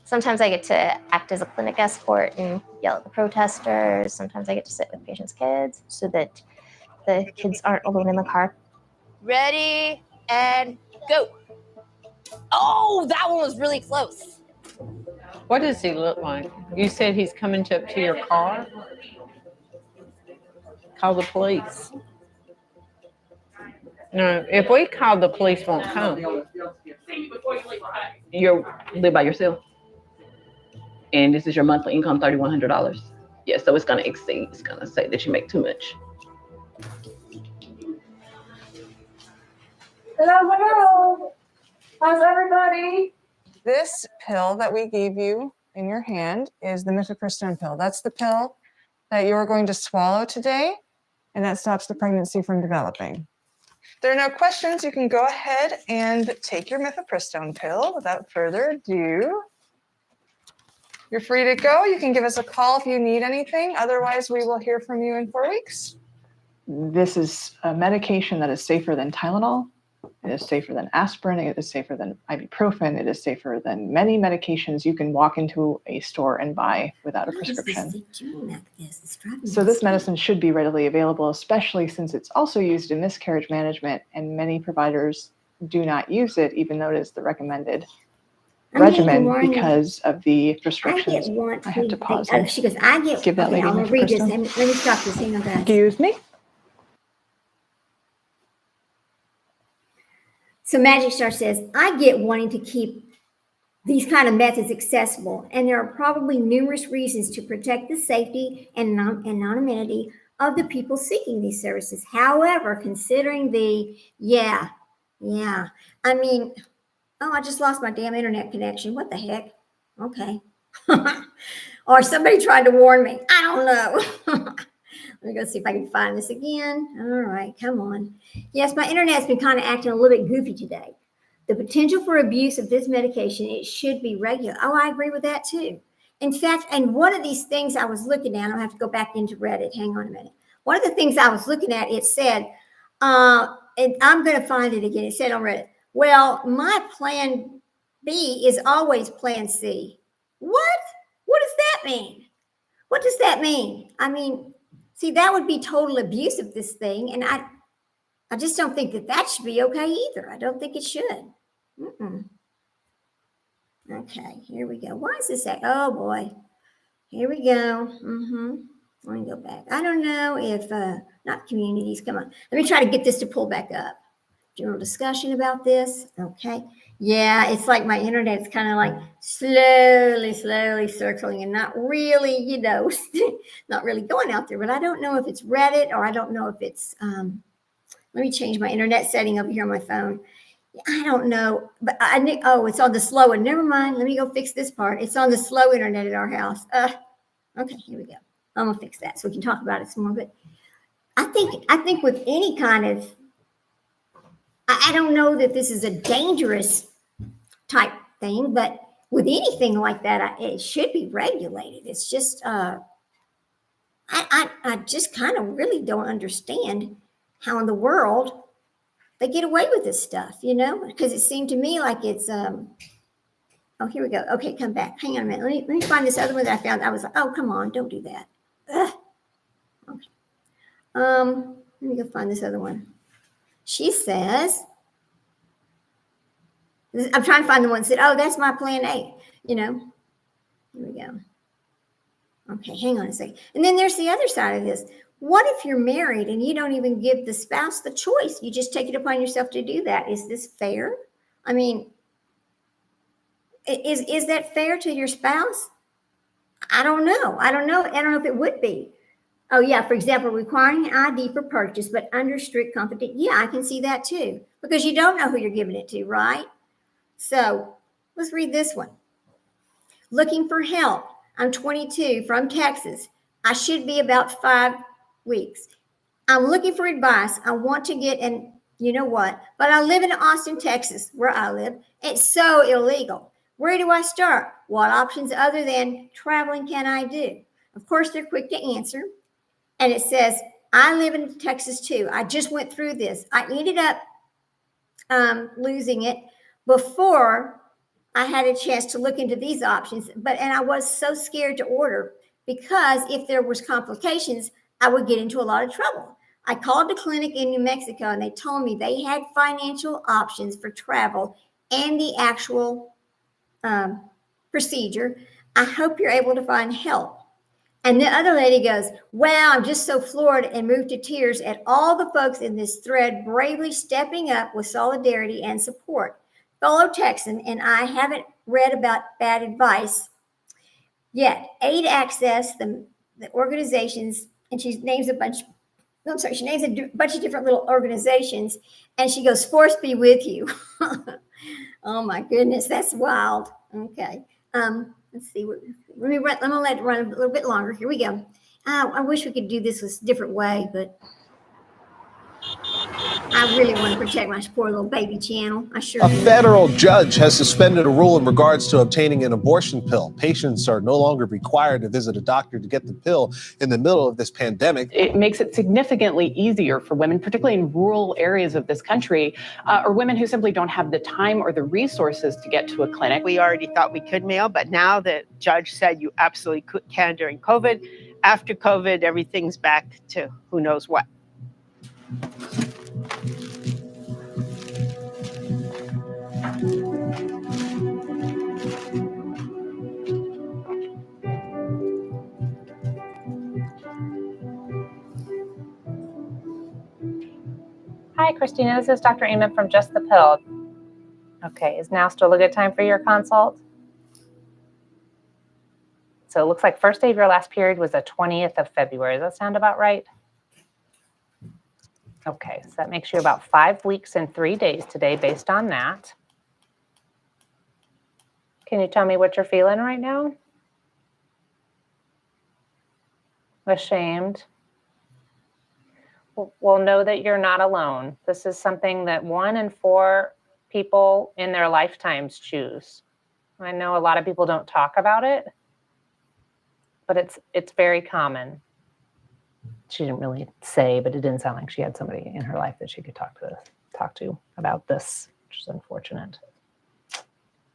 Sometimes I get to act as a clinic escort and yell at the protesters. Sometimes I get to sit with patients' kids so that the kids aren't alone in the car. Ready and go. Oh, that one was really close. What does he look like? You said he's coming up to your car? Call the police. No, if we call the police, won't come. You live by yourself, and this is your monthly income, $3,100. Yeah, so it's gonna exceed. It's gonna say that you make too much. Hello. How's everybody? This pill that we gave you in your hand is the mifepristone pill. That's the pill that you're going to swallow today, and that stops the pregnancy from developing. If there are no questions, you can go ahead and take your mifepristone pill without further ado. You're free to go. You can give us a call if you need anything. Otherwise, we will hear from you in 4 weeks. This is a medication that is safer than Tylenol. It is safer than aspirin. It is safer than ibuprofen. It is safer than many medications you can walk into a store and buy without a prescription. So this medicine should be readily available, especially since it's also used in miscarriage management, and many providers do not use it, even though it is the recommended regimen because of the restrictions. I have to pause and she goes, I get, give that okay, lady I'm gonna read this. mifepristone. Let me stop this. Hang on, guys. Excuse me. So Magic Star says, I get wanting to keep these kind of methods accessible, and there are probably numerous reasons to protect the safety and anonymity of the people seeking these services. However, considering I mean, oh, I just lost my damn internet connection. What the heck? Okay. Or somebody tried to warn me. I don't know. Let me go see if I can find this again. All right, come on. Yes, my internet's been kind of acting a little bit goofy today. The potential for abuse of this medication, it should be regular. Oh, I agree with that too. In fact, and one of these things I was looking at, I'll have to go back into Reddit. Hang on a minute. One of the things I was looking at, it said, and I'm going to find it again. It said on Reddit, well, my plan B is always plan C. What? What does that mean? What does that mean? I mean, see, that would be total abuse of this thing. And I just don't think that should be okay either. I don't think it should. Okay, here we go. Why is this at? Oh boy. Here we go. Let me go back. I don't know if, not communities, come on. Let me try to get this to pull back up. General discussion about this. Okay. Yeah, it's like my internet's kind of like slowly circling and not really, not really going out there. But I don't know if it's Reddit or I don't know if it's, let me change my internet setting over here on my phone. I don't know, but it's on the slow one. Never mind. Let me go fix this part. It's on the slow internet at our house. Okay, here we go. I'm gonna fix that so we can talk about it some more. But I think with any kind of, I don't know that this is a dangerous type thing, but with anything like that, it should be regulated. It's just, I just kind of really don't understand how in the world they get away with this stuff, because it seemed to me like it's, oh, here we go. Okay, come back. Hang on a minute. Let me find this other one that I found. I was like, oh, come on, don't do that. Okay. Let me go find this other one. She says, I'm trying to find the one that said, oh, that's my plan A, Here we go. Okay, hang on a second. And then there's the other side of this. What if you're married and you don't even give the spouse the choice? You just take it upon yourself to do that. Is this fair? I mean, is that fair to your spouse? I don't know. I don't know if it would be. Oh, yeah, for example, requiring an ID for purchase, but under strict confidentiality. Yeah, I can see that too, because you don't know who you're giving it to, right? So let's read this one. Looking for help. I'm 22 from Texas. I should be about 5 weeks. I'm looking for advice. I want to get an, you know what, but I live in Austin, Texas, where I live. It's so illegal. Where do I start? What options other than traveling can I do? Of course, they're quick to answer. And it says, I live in Texas too. I just went through this. I ended up losing it before I had a chance to look into these options. And I was so scared to order because if there was complications, I would get into a lot of trouble. I called the clinic in New Mexico and they told me they had financial options for travel and the actual procedure. I hope you're able to find help. And the other lady goes, wow, I'm just so floored and moved to tears at all the folks in this thread bravely stepping up with solidarity and support. Fellow Texan, and I haven't read about bad advice yet. Aid Access, the organizations, and she names a bunch, she names a bunch of different little organizations, and she goes, force be with you. Oh my goodness, that's wild. Okay. Let's see. I'm gonna let it run a little bit longer. Here we go. I wish we could do this a different way, but I really want to protect my poor little baby channel. I sure A do. federal judge has suspended a rule in regards to obtaining an abortion pill. Patients are no longer required to visit a doctor to get the pill in the middle of this pandemic. It makes it significantly easier for women, particularly in rural areas of this country, or women who simply don't have the time or the resources to get to a clinic. We already thought we could mail, but now the judge said you absolutely can during COVID. After COVID, everything's back to who knows what. Hi, Christina. This is Dr. Eamon from Just the Pill. Okay, is now still a good time for your consult? So it looks like first day of your last period was the 20th of February. Does that sound about right? Okay, so that makes you about 5 weeks and 3 days today based on that. Can you tell me what you're feeling right now? Ashamed. Well, know that you're not alone. This is something that 1 in 4 people in their lifetimes choose. I know a lot of people don't talk about it, but it's very common. She didn't really say, but it didn't sound like she had somebody in her life that she could talk to about this, which is unfortunate.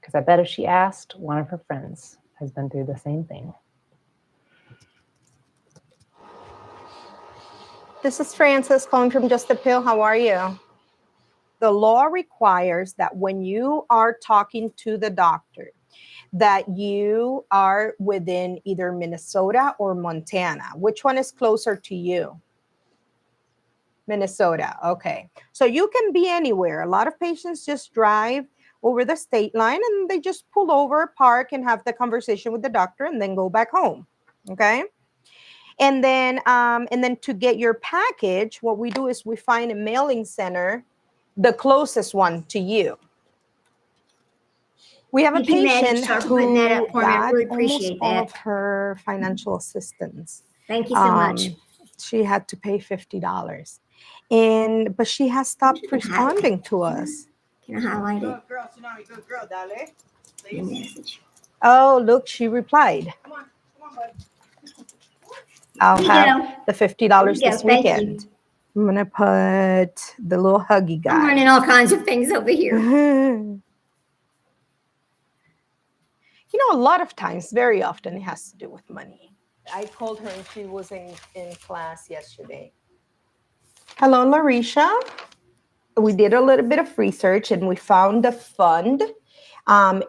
Because I bet if she asked, one of her friends has been through the same thing. This is Frances calling from Just a Pill. How are you? The law requires that when you are talking to the doctor, that you are within either Minnesota or Montana. Which one is closer to you? Minnesota. Okay. So you can be anywhere. A lot of patients just drive over the state line and they just pull over, park, and have the conversation with the doctor and then go back home. Okay. And then to get your package, what we do is we find a mailing center, the closest one to you. We have a patient who got almost all of her financial assistance. Thank you so much. She had to pay $50, but she has stopped responding to us. Can I highlight it? Good girl, darling. Message. Oh, look, she replied. Come on, bud. I'll have the $50 this Thank weekend. you. I'm gonna put the little huggy guy. I'm learning all kinds of things over here. You know, a lot of times, very often, it has to do with money. I called her and she was in class yesterday. Hello, Larisha. We did a little bit of research and we found a fund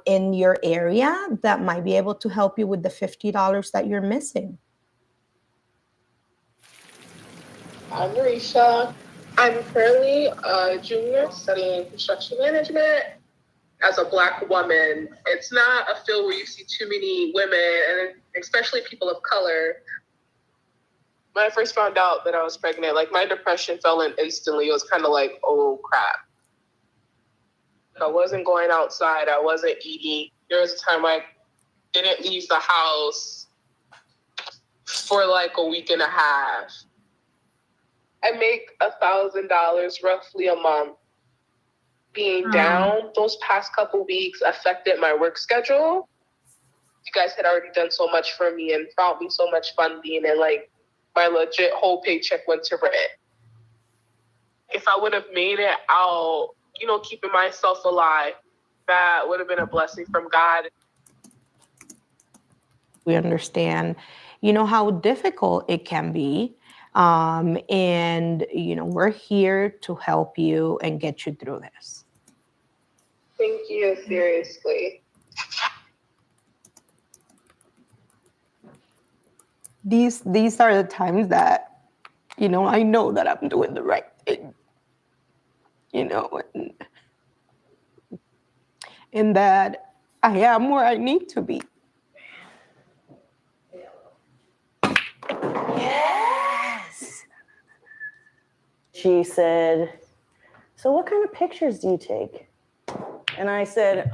in your area that might be able to help you with the $50 that you're missing. I'm Marisha. I'm currently a junior studying construction management. As a Black woman, it's not a field where you see too many women, and especially people of color. When I first found out that I was pregnant, like my depression fell in instantly. It was kind of like, oh crap. I wasn't going outside. I wasn't eating. There was a time I didn't leave the house for like a week and a half. I make $1,000 roughly a month. Being down those past couple weeks affected my work schedule. You guys had already done so much for me and found me so much funding, and like my legit whole paycheck went to rent. If I would have made it out, you know, keeping myself alive, that would have been a blessing from God. We understand, you know, how difficult it can be. And, you know, we're here to help you and get you through this. Thank you, seriously. these are the times that, I know that I'm doing the right thing, and that I am where I need to be. Yes. She said, so what kind of pictures do you take? And I said,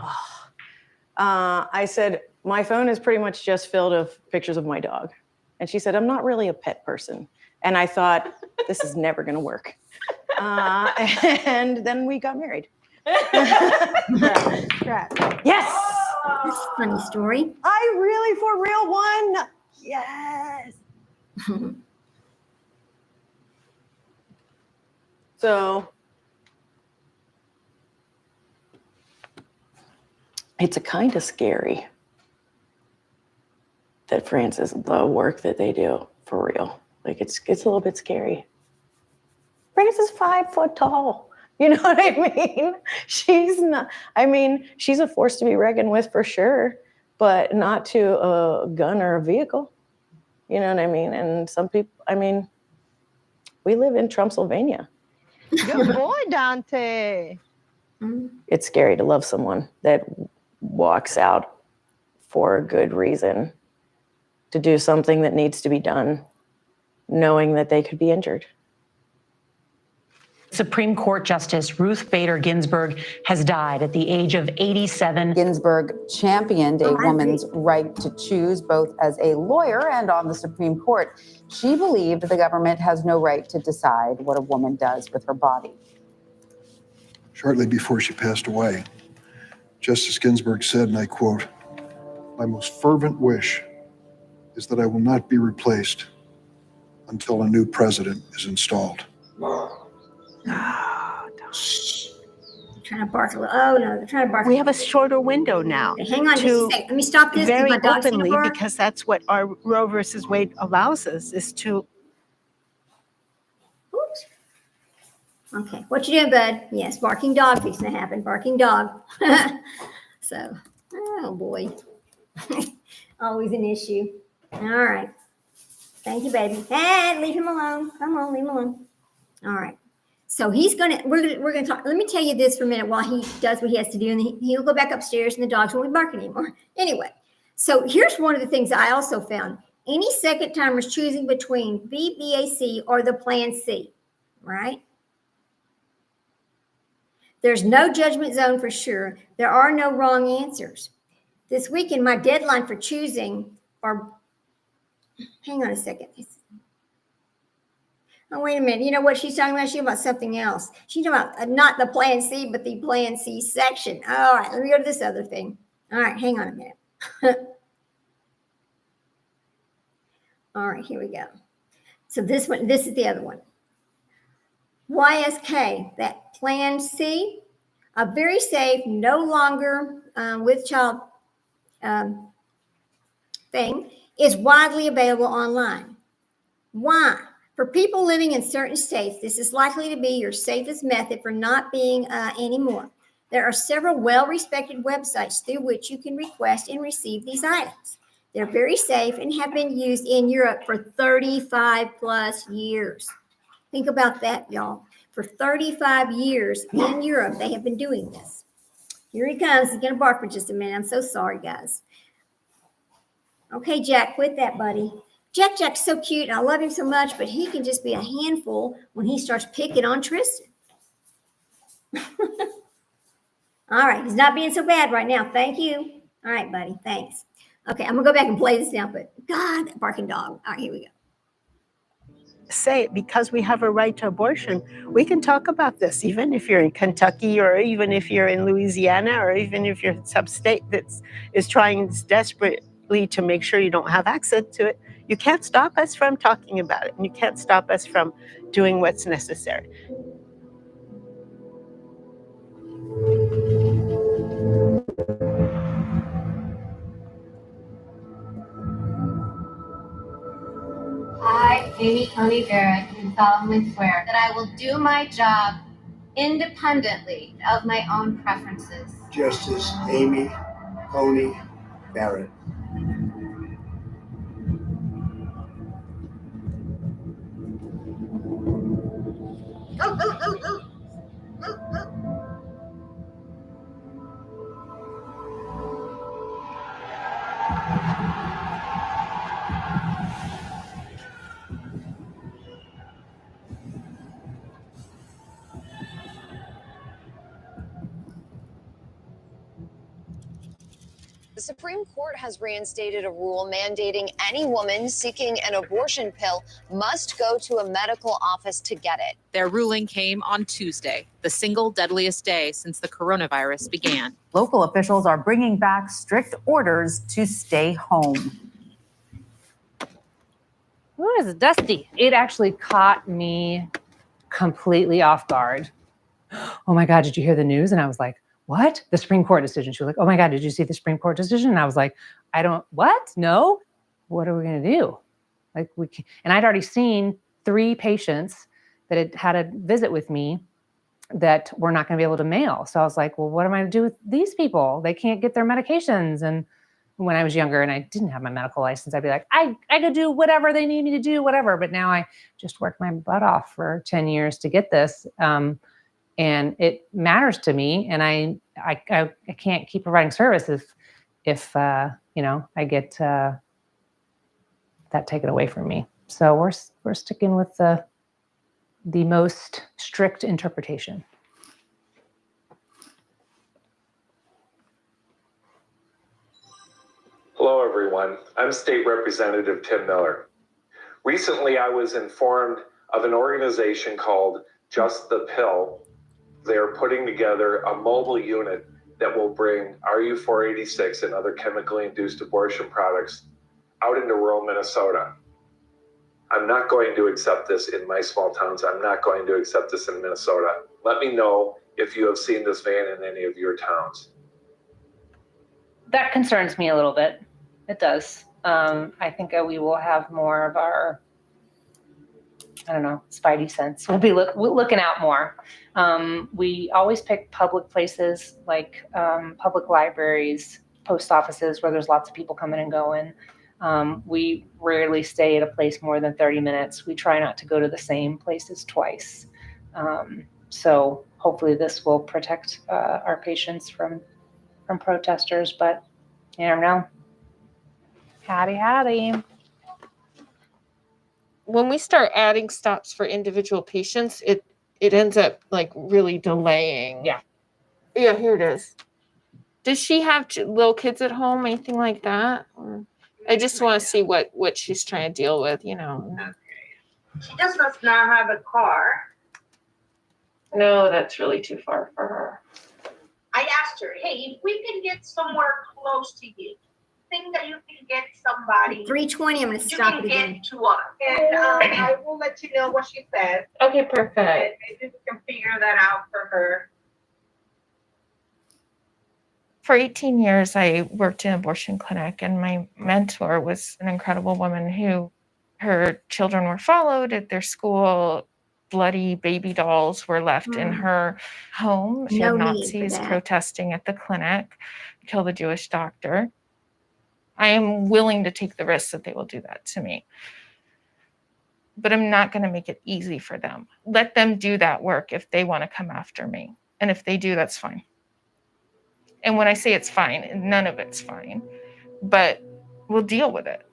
my phone is pretty much just filled with pictures of my dog. And she said, I'm not really a pet person. And I thought, this is never going to work. And then we got married. Yes. That's a funny story. I really for real won. Yes. So it's a kind of scary that Francis, the work that they do for real. Like it's a little bit scary. Francis is 5 foot tall. You know what I mean? She's not, she's a force to be reckoned with for sure, but not to a gun or a vehicle. You know what I mean? And some people, we live in Trumpsylvania. Good boy, Dante. It's scary to love someone that walks out for a good reason to do something that needs to be done, knowing that they could be injured. Supreme Court Justice Ruth Bader Ginsburg has died at the age of 87. Ginsburg championed a woman's right to choose, both as a lawyer and on the Supreme Court. She believed the government has no right to decide what a woman does with her body. Shortly before she passed away, Justice Ginsburg said, and I quote, "My most fervent wish is that I will not be replaced until a new president is installed." Trying to bark a little. Oh no, they're trying to bark. We have a shorter window now. Okay, hang on just a second. Let me stop this. Very my dog's gonna openly, bark. because that's what our Roe versus Wade allows us, is to. Oops. Okay, what you doing, bud? Yes, barking dog fixing to happen. Barking dog. So, oh boy, always an issue. All right, thank you, baby. Hey, leave him alone. Come on, leave him alone. All right. So we're gonna talk. Let me tell you this for a minute while he does what he has to do, and he'll go back upstairs, and the dogs won't be barking anymore. Anyway, so here's one of the things I also found: any second timers choosing between BBAC or the Plan C, right? There's no judgment zone for sure. There are no wrong answers. This weekend, my deadline for choosing, or hang on a second. Oh, wait a minute. You know what she's talking about? She's about something else. She's talking about not the Plan C, but the Plan C section. All right, let me go to this other thing. All right, hang on a minute. All right, here we go. So this is the other one. YSK, that Plan C, a very safe, no longer with child thing, is widely available online. Why? For people living in certain states, this is likely to be your safest method for not being anymore. There are several well-respected websites through which you can request and receive these items. They're very safe and have been used in Europe for 35 plus years. Think about that, y'all. For 35 years in Europe, they have been doing this. Here he comes. He's going to bark for just a minute. I'm so sorry, guys. Okay, Jack, quit that, buddy. Jack's so cute. I love him so much, but he can just be a handful when he starts picking on Tristan. All right, he's not being so bad right now. Thank you. All right, buddy, thanks. Okay, I'm going to go back and play this now, but God, that barking dog. All right, here we go. Say, because we have a right to abortion, we can talk about this, even if you're in Kentucky, or even if you're in Louisiana, or even if you're in some state that is trying desperately to make sure you don't have access to it. You can't stop us from talking about it, and you can't stop us from doing what's necessary. I, Amy Coney Barrett, do solemnly swear that I will do my job independently of my own preferences. Justice Amy Coney Barrett. The Supreme Court has reinstated a rule mandating any woman seeking an abortion pill must go to a medical office to get it. Their ruling came on Tuesday, the single deadliest day since the coronavirus began. Local officials are bringing back strict orders to stay home. Ooh, it's dusty. It actually caught me completely off guard. Oh my God, did you hear the news? And I was like, what? The Supreme Court decision. She was like, oh my God, did you see the Supreme Court decision? And I was like, what? No. What are we going to do? Like and I'd already seen 3 patients that had a visit with me that were not going to be able to mail. So I was like, well, what am I going to do with these people? They can't get their medications. And when I was younger and I didn't have my medical license, I'd be like, I could do whatever they need me to do, whatever. But now I just worked my butt off for 10 years to get this. And it matters to me. And I can't keep providing service if I get that taken away from me. So we're sticking with the most strict interpretation. Hello, everyone. I'm State Representative Tim Miller. Recently, I was informed of an organization called Just the Pill. They are putting together a mobile unit that will bring RU-486 and other chemically induced abortion products out into rural Minnesota. I'm not going to accept this in my small towns. I'm not going to accept this in Minnesota. Let me know if you have seen this van in any of your towns. That concerns me a little bit. It does. I think we will have more of our, spidey sense. We'll be looking out more. We always pick public places like public libraries, post offices where there's lots of people coming and going. We rarely stay at a place more than 30 minutes. We try not to go to the same places twice. So hopefully this will protect our patients from protesters, but you never know. Howdy. When we start adding stops for individual patients, it ends up like really delaying. Yeah, here it is. Does she have little kids at home, anything like that? Or I just want to see what she's trying to deal with, She just does not have a car. No, that's really too far for her. I asked her, hey, if we can get somewhere close to you, think that you can get somebody. 3:20, I'm going to stop you can again. get to us. And I will let you know what she says. Okay, perfect. And maybe we can figure that out for her. For 18 years, I worked in an abortion clinic, and my mentor was an incredible woman who her children were followed at their school. Bloody baby dolls were left in her home. She had Nazis protesting at the clinic, kill the Jewish doctor. I am willing to take the risk that they will do that to me. But I'm not going to make it easy for them. Let them do that work if they want to come after me. And if they do, that's fine. And when I say it's fine, none of it's fine. But we'll deal with it.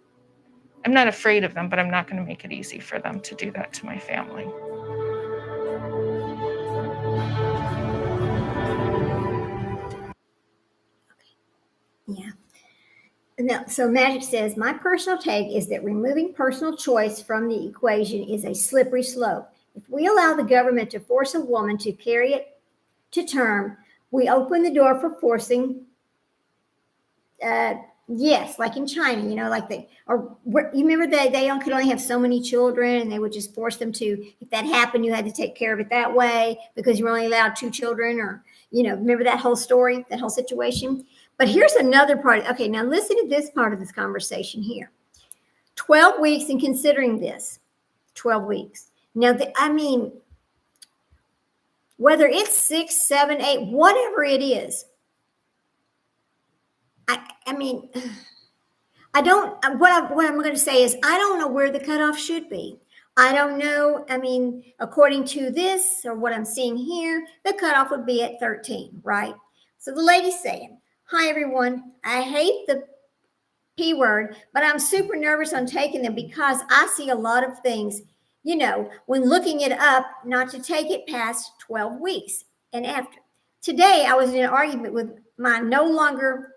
I'm not afraid of them, but I'm not going to make it easy for them to do that to my family. Yeah. No, so Magic says, my personal take is that removing personal choice from the equation is a slippery slope. If we allow the government to force a woman to carry it to term, we open the door for forcing, yes, like in China, you remember they could only have so many children, and they would just force them to, if that happened, you had to take care of it that way because you were only allowed 2 children, or, remember that whole story, that whole situation? But here's another part. Okay, now listen to this part of this conversation here. 12 weeks and considering this, 12 weeks. Now, whether it's 6, 7, 8, whatever it is, what I'm going to say is I don't know where the cutoff should be. I don't know. According to this or what I'm seeing here, the cutoff would be at 13, right? So the lady's saying, hi, everyone. I hate the P word, but I'm super nervous on taking them because I see a lot of things, when looking it up, not to take it past 12 weeks and after. Today, I was in an argument with my no longer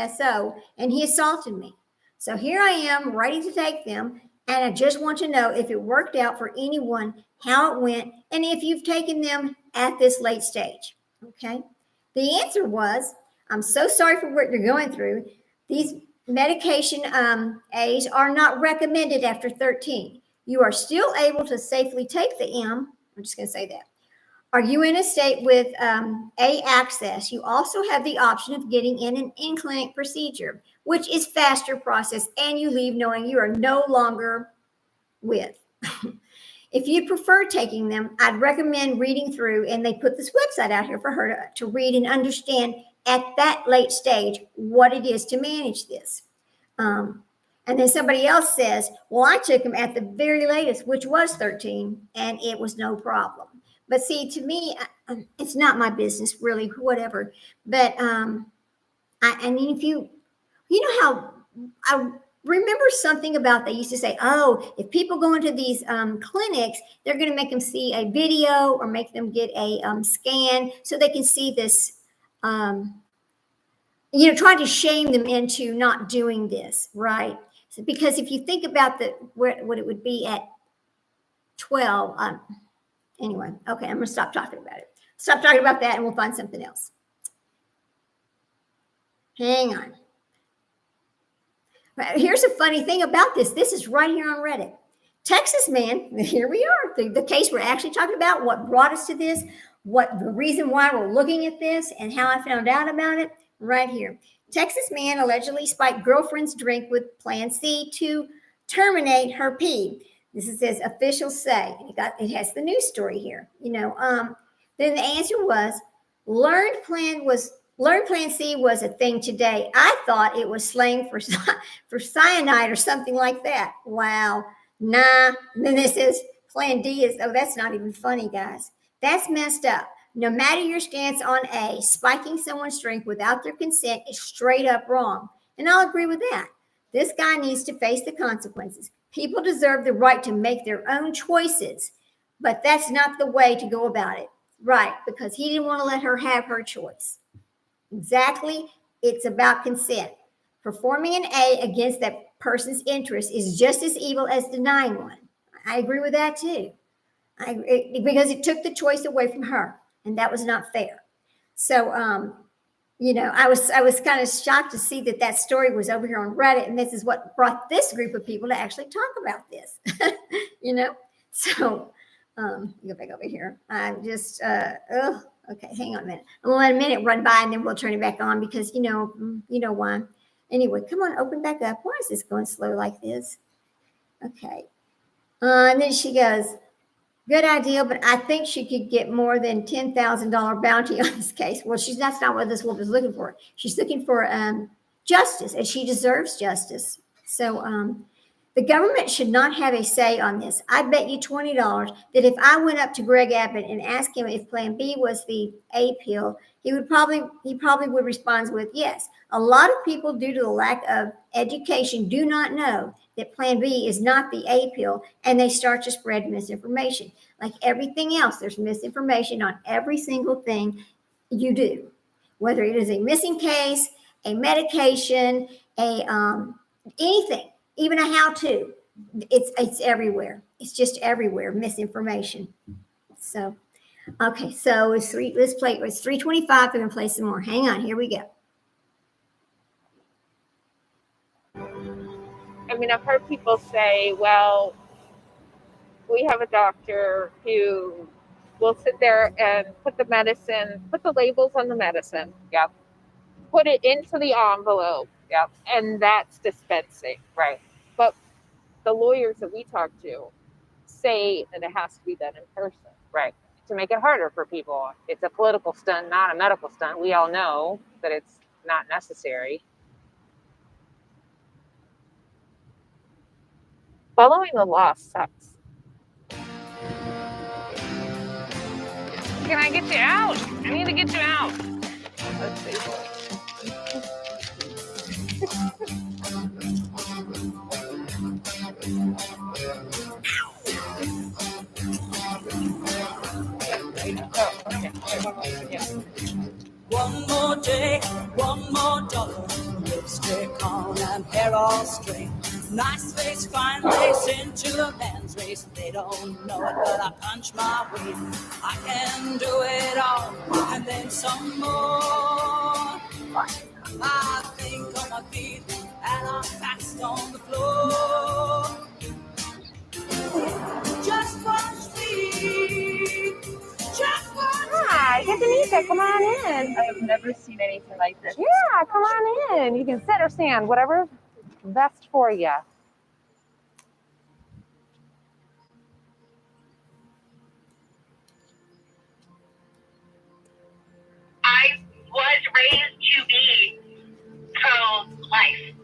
SO, and he assaulted me. So here I am ready to take them, and I just want to know if it worked out for anyone, how it went, and if you've taken them at this late stage. Okay. The answer was, I'm so sorry for what you're going through. These medication A's are not recommended after 13. You are still able to safely take the M. I'm just going to say that. Are you in a state with A access? You also have the option of getting in an in-clinic procedure, which is faster process, and you leave knowing you are no longer with. If you prefer taking them, I'd recommend reading through, and they put this website out here for her to read and understand at that late stage what it is to manage this. And then somebody else says, well, I took them at the very latest, which was 13, and it was no problem. But see, to me, it's not my business, really, whatever. But I mean, if you know how I remember something about they used to say, oh, if people go into these clinics, they're going to make them see a video or make them get a scan so they can see this, trying to shame them into not doing this, right? So, because if you think about what it would be at 12, anyway, okay, I'm going to stop talking about it. Stop talking about that and we'll find something else. Hang on. Here's a funny thing about this. This is right here on Reddit. Texas man, here we are. The case we're actually talking about, what brought us to this, what the reason why we're looking at this, and how I found out about it, right here. Texas man allegedly spiked girlfriend's drink with Plan C to terminate her pee. This is as officials say. It has the news story here. Then the answer was learned Plan C was a thing today. I thought it was slang for cyanide or something like that. Wow. Nah. And then this is Plan D is, oh, that's not even funny, guys. That's messed up. No matter your stance on A, spiking someone's drink without their consent is straight up wrong. And I'll agree with that. This guy needs to face the consequences. People deserve the right to make their own choices, but that's not the way to go about it. Right, because he didn't want to let her have her choice. Exactly, it's about consent. Performing an A against that person's interest is just as evil as denying one. I agree with that too. Because it took the choice away from her, and that was not fair. So, I was kind of shocked to see that story was over here on Reddit, and this is what brought this group of people to actually talk about this. So go back over here. I'm just okay, hang on a minute. I'm gonna let a minute run by and then we'll turn it back on because you know why. Anyway, come on, open back up. Why is this going slow like this? Okay. And then she goes, good idea, but I think she could get more than $10,000 bounty on this case. Well, that's not what this woman's looking for. She's looking for justice, and she deserves justice. So the government should not have a say on this. I bet you $20 that if I went up to Greg Abbott and asked him if Plan B was the A pill, he probably would respond with yes. A lot of people, due to the lack of education, do not know that Plan B is not the A pill, and they start to spread misinformation. Like everything else, there's misinformation on every single thing you do, whether it is a missing case, a medication, anything. Even a how-to, it's everywhere. It's just everywhere, misinformation. So, okay, so it's 3:25. We're gonna play some more. Hang on, here we go. I mean, I've heard people say, well, we have a doctor who will sit there and put the labels on the medicine, yep, put it into the envelope, yep, and that's dispensing, right? But the lawyers that we talk to say that it has to be done in person, right? To make it harder for people. It's a political stunt, not a medical stunt. We all know that it's not necessary. Following the law sucks. Can I get you out? I need to get you out. Let's see. Oh, okay. One more day, one more dollar, lipstick on and hair all straight. Nice face, fine face into the man's race. They don't know it, but I punch my weight. I can do it all, and then some more. I think on my feet, and I'm fast on the floor. Just watch me. Just watch Hi, get Denise, come on in. I have never seen anything like this. Yeah, come on in. You can sit or stand, whatever's best for you. I was raised to be pro-life.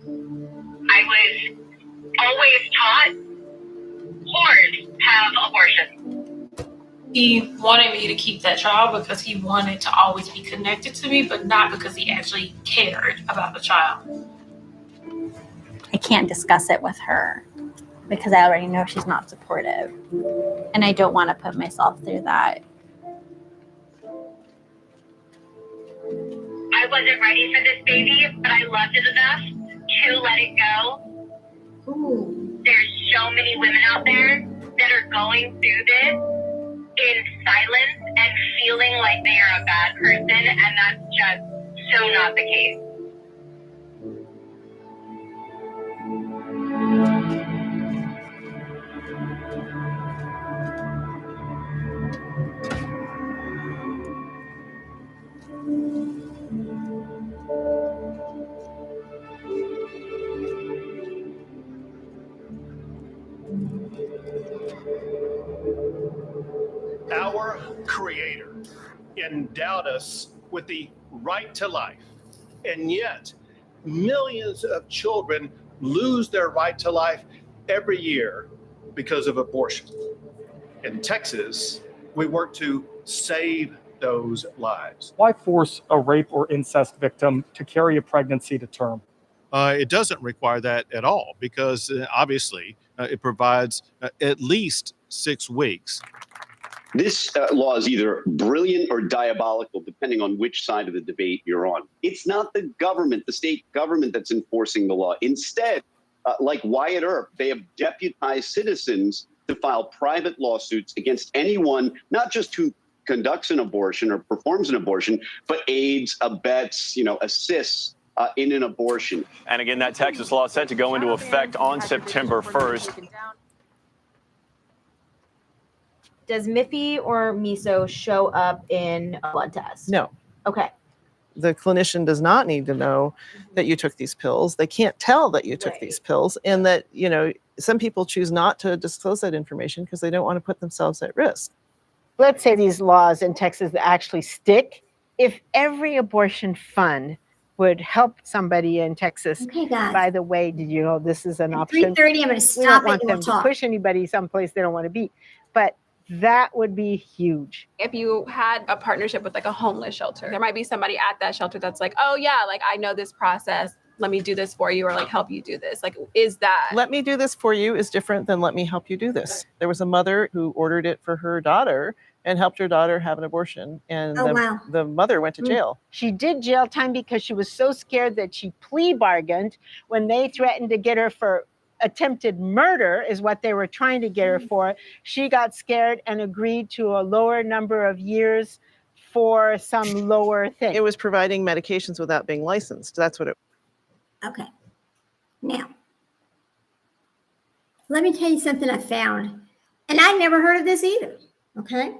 I was always taught whores have abortion. He wanted me to keep that child because he wanted to always be connected to me, but not because he actually cared about the child. I can't discuss it with her because I already know she's not supportive. And I don't want to put myself through that. I wasn't ready for this baby, but I loved it enough to let it go. Ooh. There's so many women out there that are going through this in silence and feeling like they are a bad person, and that's just so not the case. Our Creator endowed us with the right to life, and yet millions of children lose their right to life every year because of abortion. In Texas, we work to save those lives. Why force a rape or incest victim to carry a pregnancy to term? It doesn't require that at all because obviously it provides at least 6 weeks. This law is either brilliant or diabolical, depending on which side of the debate you're on. It's not the government, the state government, that's enforcing the law. Instead, like Wyatt Earp, they have deputized citizens to file private lawsuits against anyone, not just who conducts an abortion or performs an abortion, but aids, abets, assists in an abortion. And again, that Texas law is set to go into effect on September 1st. Does Miffy or Miso show up in a blood test? No. Okay. The clinician does not need to know that you took these pills. They can't tell that you took these pills, and that, some people choose not to disclose that information because they don't want to put themselves at risk. Let's say these laws in Texas that actually stick. If every abortion fund would help somebody in Texas, Okay, guys. by the way, did you know this is an At option? 3:30, I'm going to We stop don't it want and we'll them to talk. push anybody someplace they don't want to be. But that would be huge. If you had a partnership with like a homeless shelter, there might be somebody at that shelter that's like, oh yeah, like I know this process. Let me do this for you, or like help you do this. Like, is that? Let me do this for you is different than let me help you do this. There was a mother who ordered it for her daughter and helped her daughter have an abortion. And the mother went to jail. She did jail time because she was so scared that she plea bargained when they threatened to get her for attempted murder, is what they were trying to get her for. She got scared and agreed to a lower number of years for some lower thing. It was providing medications without being licensed. That's what it Okay. Now, let me tell you something I found. And I never heard of this either. Okay.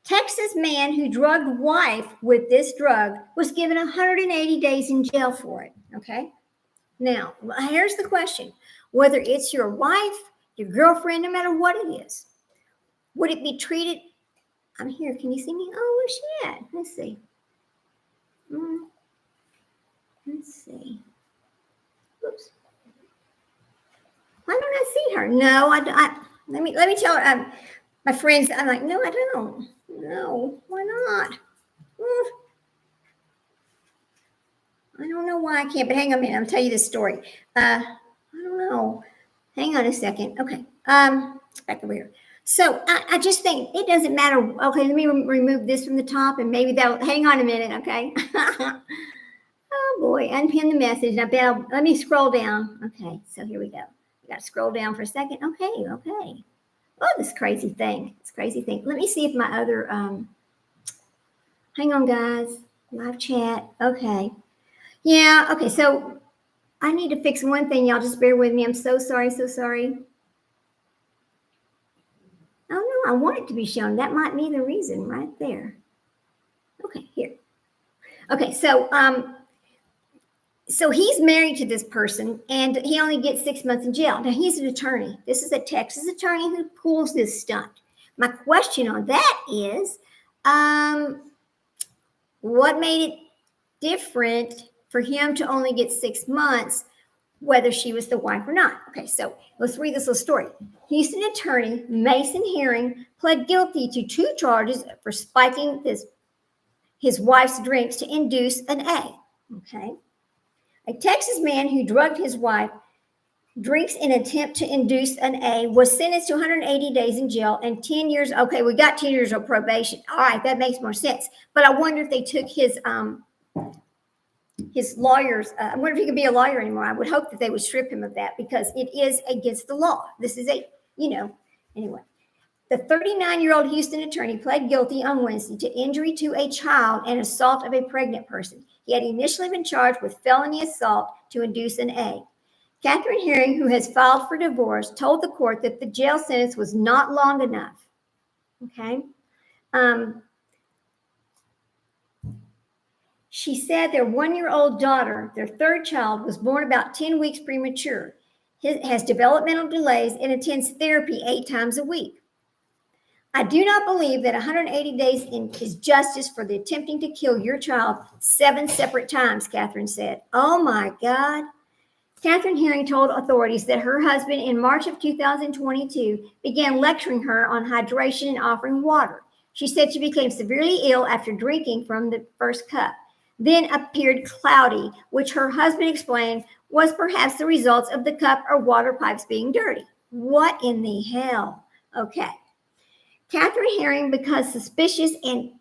Texas man who drugged wife with this drug was given 180 days in jail for it. Okay. Now, here's the question. Whether it's your wife, your girlfriend, no matter what it is, would it be treated? I'm here. Can you see me? Oh, where's she at? Let's see. Let's see. Oops. Why don't I see her? No, let me tell her. My friends, I'm like, no, I don't. No, why not? I don't know why I can't, but hang on a minute. I'll tell you this story. I don't know. Hang on a second. Okay. Back over here. So I just think it doesn't matter. Okay, let me remove this from the top, and maybe that'll, hang on a minute, okay? Oh boy, unpin the message. Let me scroll down. Okay, so here we go. We got to scroll down for a second. Okay. Oh, this crazy thing. Let me see if my other, hang on guys, live chat. Okay. Yeah, okay, so I need to fix one thing. Y'all just bear with me. I'm so sorry. Oh no, I want it to be shown. That might be the reason right there. Okay, here. Okay, so he's married to this person and he only gets 6 months in jail. Now he's an attorney. This is a Texas attorney who pulls this stunt. My question on that is, what made it different for him to only get 6 months, whether she was the wife or not? Okay, so let's read this little story. Houston attorney Mason Herring pled guilty to 2 charges for spiking his wife's drinks to induce an A. Okay. A Texas man who drugged his wife drinks in an attempt to induce an A was sentenced to 180 days in jail and 10 years. Okay, we got 10 years of probation. All right, that makes more sense. But I wonder if they took his lawyers. I wonder if he could be a lawyer anymore. I would hope that they would strip him of that because it is against the law. This is anyway. The 39-year-old Houston attorney pled guilty on Wednesday to injury to a child and assault of a pregnant person. He had initially been charged with felony assault to induce an A. Catherine Herring, who has filed for divorce, told the court that the jail sentence was not long enough. Okay. She said their 1-year-old daughter, their 3rd child, was born about 10 weeks premature. He has developmental delays and attends therapy 8 times a week. I do not believe that 180 days is justice for the attempting to kill your child 7 separate times, Catherine said. Oh my God. Catherine Herring told authorities that her husband in March of 2022 began lecturing her on hydration and offering water. She said she became severely ill after drinking from the first cup, then appeared cloudy, which her husband explained was perhaps the results of the cup or water pipes being dirty. What in the hell? Okay. Catherine Herring became suspicious and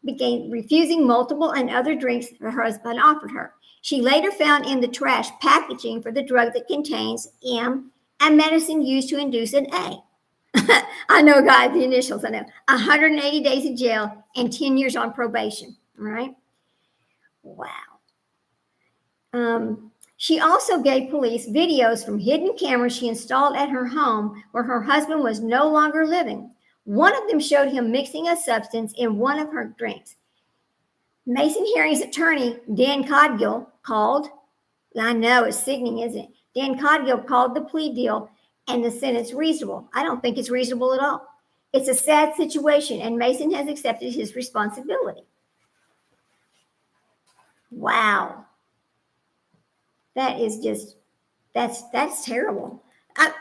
began refusing multiple and other drinks her husband offered her. She later found in the trash packaging for the drug that contains M and medicine used to induce an A. I know, guys, the initials, I know. 180 days in jail and 10 years on probation, all right? Wow. She also gave police videos from hidden cameras she installed at her home where her husband was no longer living. One of them showed him mixing a substance in one of her drinks. Mason Herring's attorney, Dan Codgill, called, I know it's sickening, isn't it? Dan Codgill called the plea deal and the sentence reasonable. I don't think it's reasonable at all. It's a sad situation, and Mason has accepted his responsibility. Wow. That is just, that's terrible.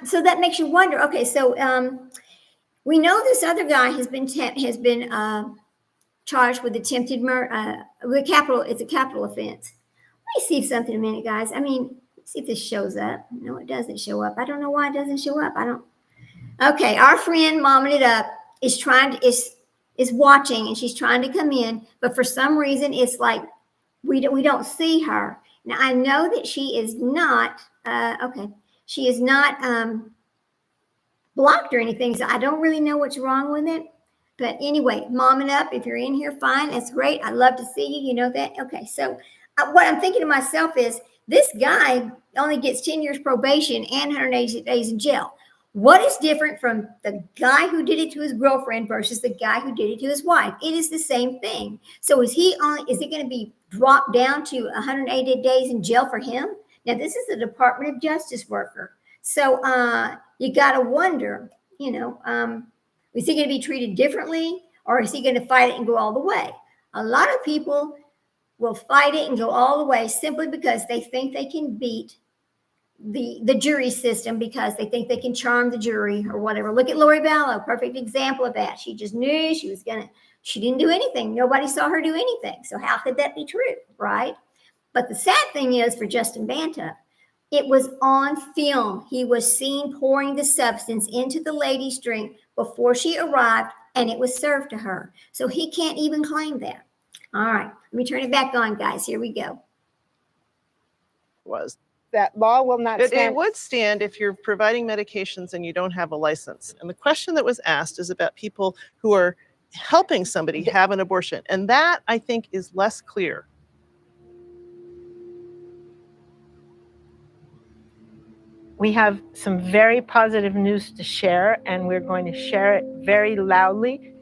So that makes you wonder, okay, so we know this other guy has been charged with attempted murder, it's a capital offense. Let me see something a minute, guys. I mean, let's see if this shows up. No, it doesn't show up. I don't know why it doesn't show up. Okay, our friend Momming It Up is watching and she's trying to come in, but for some reason it's like we don't see her. Now I know that she is not she is not blocked or anything, so I don't really know what's wrong with it. But anyway, Momming Up, if you're in here, fine, that's great. I'd love to see you. You know that. Okay, so what I'm thinking to myself is this guy only gets 10 years probation and 180 days in jail. What is different from the guy who did it to his girlfriend versus the guy who did it to his wife? It is the same thing. So is it going to be dropped down to 180 days in jail for him? Now, this is a Department of Justice worker. So you got to wonder, is he going to be treated differently, or is he going to fight it and go all the way? A lot of people will fight it and go all the way simply because they think they can beat the jury system, because they think they can charm the jury or whatever. Look at Lori Vallow, perfect example of that. She just knew she didn't do anything. Nobody saw her do anything. So how could that be true, right? But the sad thing is for Justin Banta It was on film. He was seen pouring the substance into the lady's drink before she arrived, and it was served to her. So he can't even claim that. All right, let me turn it back on, guys. Here we go. Was that law will not it stand. would stand if you're providing medications and you don't have a license. And the question that was asked is about people who are helping somebody have an abortion. And that, I think, is less clear. We have some very positive news to share, and we're going to share it very loudly.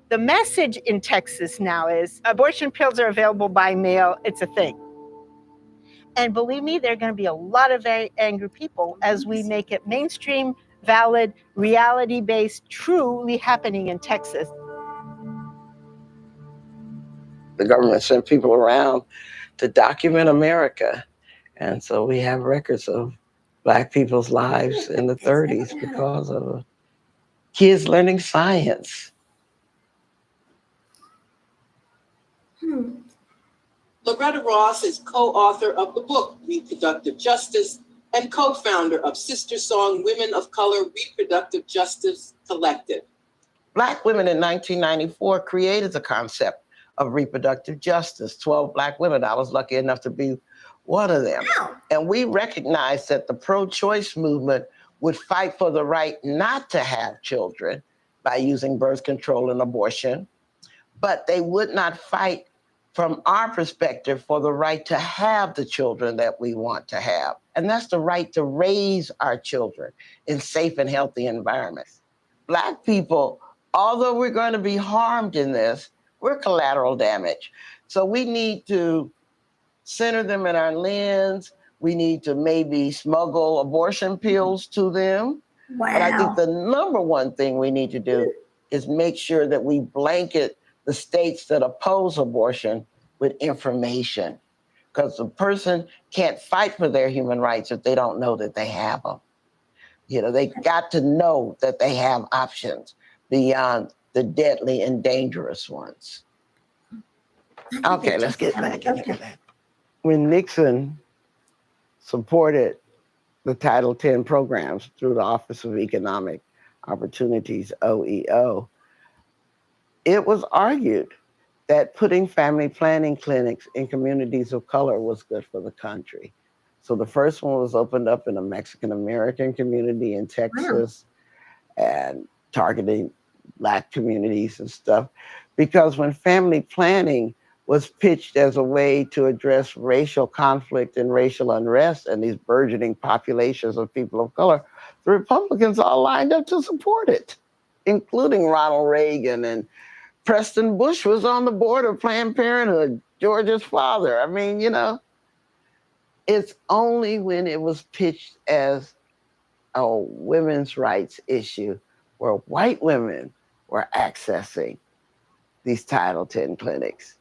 The message in Texas now is abortion pills are available by mail. It's a thing. And believe me, there are going to be a lot of very angry people as we make it mainstream, valid, reality-based, truly happening in Texas. The government sent people around to document America. And so we have records of Black people's lives in the 30s because of kids learning science. Loretta Ross is co-author of the book Reproductive Justice and co-founder of Sister Song Women of Color Reproductive Justice Collective. Black women in 1994 created the concept of reproductive justice. 12 Black women. I was lucky enough to be one of them. And we recognized that the pro-choice movement would fight for the right not to have children by using birth control and abortion, but they would not fight from our perspective for the right to have the children that we want to have. And that's the right to raise our children in safe and healthy environments. Black people, although we're going to be harmed in this, we're collateral damage. So we need to center them in our lens. We need to maybe smuggle abortion pills to them. Wow. But I think the number one thing we need to do is make sure that we blanket the states that oppose abortion with information. Because the person can't fight for their human rights if they don't know that they have them. You know, they got to know that they have options beyond the deadly and dangerous ones. Okay, let's get back into that. When Nixon supported the Title X programs through the Office of Economic Opportunities, OEO, it was argued that putting family planning clinics in communities of color was good for the country. So the first one was opened up in a Mexican-American community in Texas and targeting Black communities and stuff. Because when family planning was pitched as a way to address racial conflict and racial unrest and these burgeoning populations of people of color, the Republicans all lined up to support it, including Ronald Reagan, and Preston Bush was on the board of Planned Parenthood, George's father. I mean, you know, it's only when it was pitched as a women's rights issue where white women were accessing these Title X clinics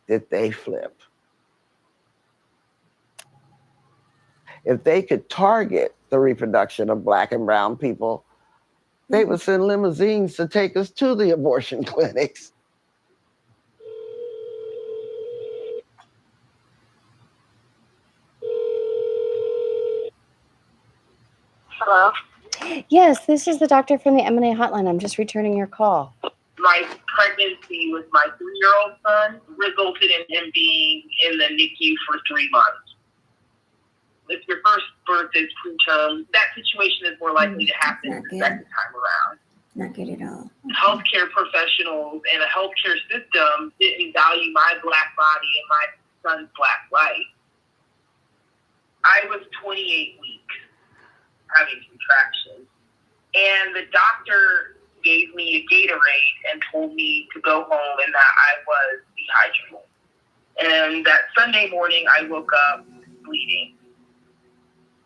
that they flip. If they could target the reproduction of Black and brown people, they would send limousines to take us to the abortion clinics. Hello? Yes, this is the doctor from the M&A hotline. I'm just returning your call. My pregnancy with my 3-year-old son resulted in him being in the NICU for 3 months. If your first birth is preterm, that situation is more likely to happen the second time around. Not good at all. Healthcare professionals and a healthcare system didn't value my Black body and my son's Black life. I was 28 weeks having contractions, and the doctor gave me a Gatorade and told me to go home and that I was dehydrated. And that Sunday morning, I woke up bleeding.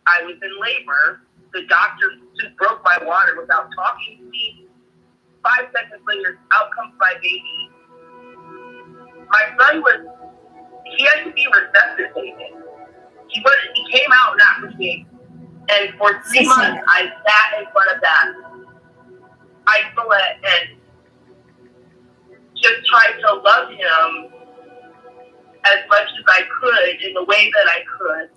I was in labor. The doctor just broke my water without talking to me. 5 seconds later, out comes my baby. My son he had to be resuscitated. He came out not breathing. And for 3 months, I sat in front of that isolate and just tried to love him as much as I could in the way that I could.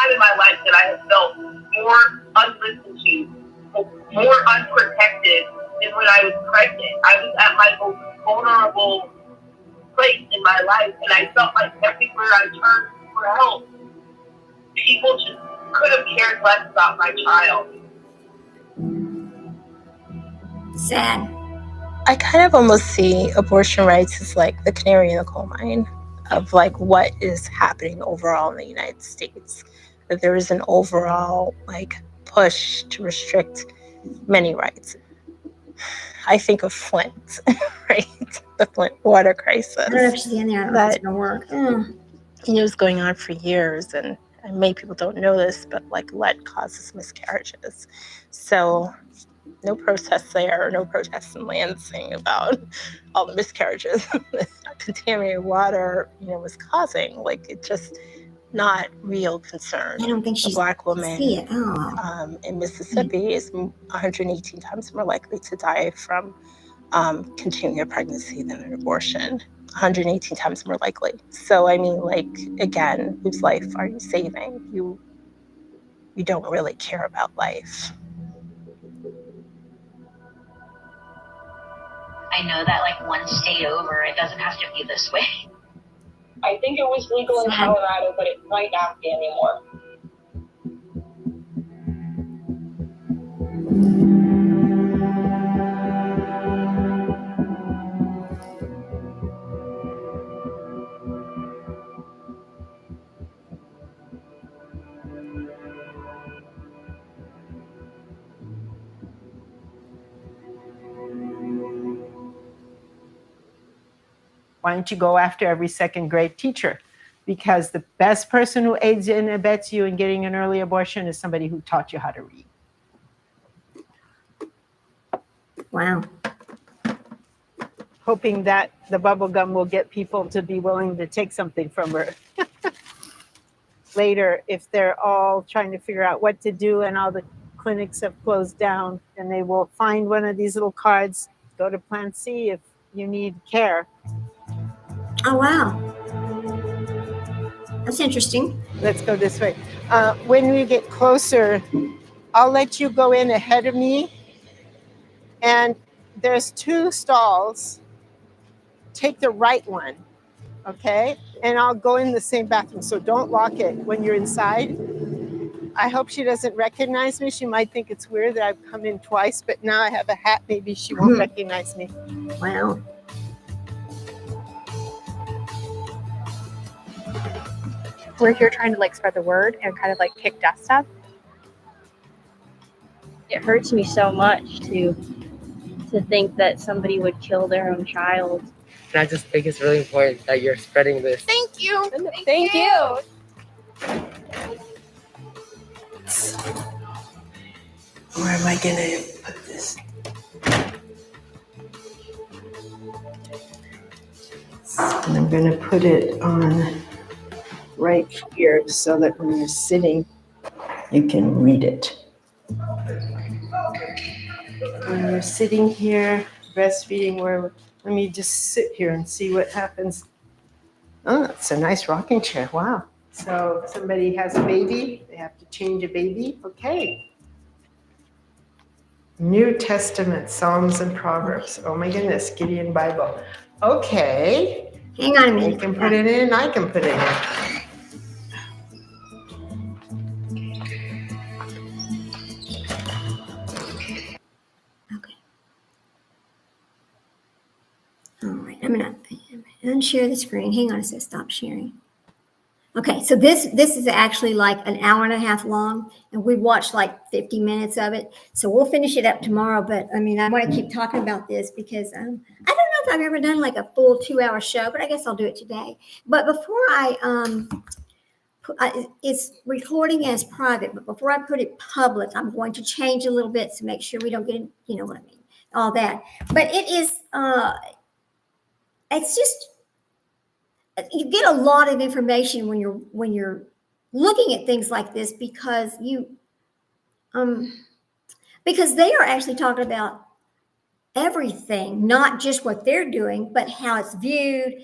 time in my life that I have felt more unlistened to, more unprotected than when I was pregnant. I was at my most vulnerable place in my life, and I felt like everywhere I turned for help, people just could have cared less about my child. Sad. I kind of almost see abortion rights as like the canary in the coal mine of like what is happening overall in the United States. That there is an overall like push to restrict many rights. I think of Flint, right? The Flint water crisis. I don't know if she's in there. I don't know if it's gonna work. It was going on for years, and many people don't know this, but like lead causes miscarriages. So no protests there, no protests in Lansing about all the miscarriages contaminated water, was causing. Like, it's just not real concern. I don't think she's A Black woman see it. Oh. In Mississippi is 118 times more likely to die from continuing a pregnancy than an abortion. 118 times more likely. So, I mean, like, again, whose life are you saving? You don't really care about life. I know that like one state over, it doesn't have to be this way. I think it was legal in Colorado, but it might not be anymore. Why don't you go after every second grade teacher? Because the best person who aids and abets you in getting an early abortion is somebody who taught you how to read. Wow. Hoping that the bubble gum will get people to be willing to take something from her. Later, if they're all trying to figure out what to do and all the clinics have closed down, and they will find one of these little cards, go to Plan C if you need care. Oh, wow. That's interesting. Let's go this way. When we get closer, I'll let you go in ahead of me. And there's 2 stalls. Take the right one, okay? And I'll go in the same bathroom, so don't lock it when you're inside. I hope she doesn't recognize me. She might think it's weird that I've come in twice, but now I have a hat. Maybe she won't recognize me. Wow. We're here trying to like spread the word and kind of like kick dust up. It hurts me so much to think that somebody would kill their own child. And I just think it's really important that you're spreading this. Thank you. Thank you. Where am I gonna put this? And I'm gonna put it on right here so that when you're sitting, you can read it. When you're sitting here, breastfeeding, let me just sit here and see what happens. Oh, it's a nice rocking chair. Wow. So if somebody has a baby, they have to change a baby. Okay. New Testament, Psalms and Proverbs. Oh my goodness, Gideon Bible. Okay. Hang on a minute. You can put it in, I can put it in. All right, I'm gonna unshare the screen. Hang on a sec, stop sharing. Okay, so this is actually like an hour and a half long, and we watched like 50 minutes of it. So we'll finish it up tomorrow, but I mean, I want to keep talking about this because I don't know if I've ever done like a full 2-hour show, but I guess I'll do it today. But before it's recording as private, but before I put it public, I'm going to change a little bit to make sure we don't get, you know what I mean, all that. But it is, it's just, you get a lot of information when you're looking at things like this because because they are actually talking about everything, not just what they're doing, but how it's viewed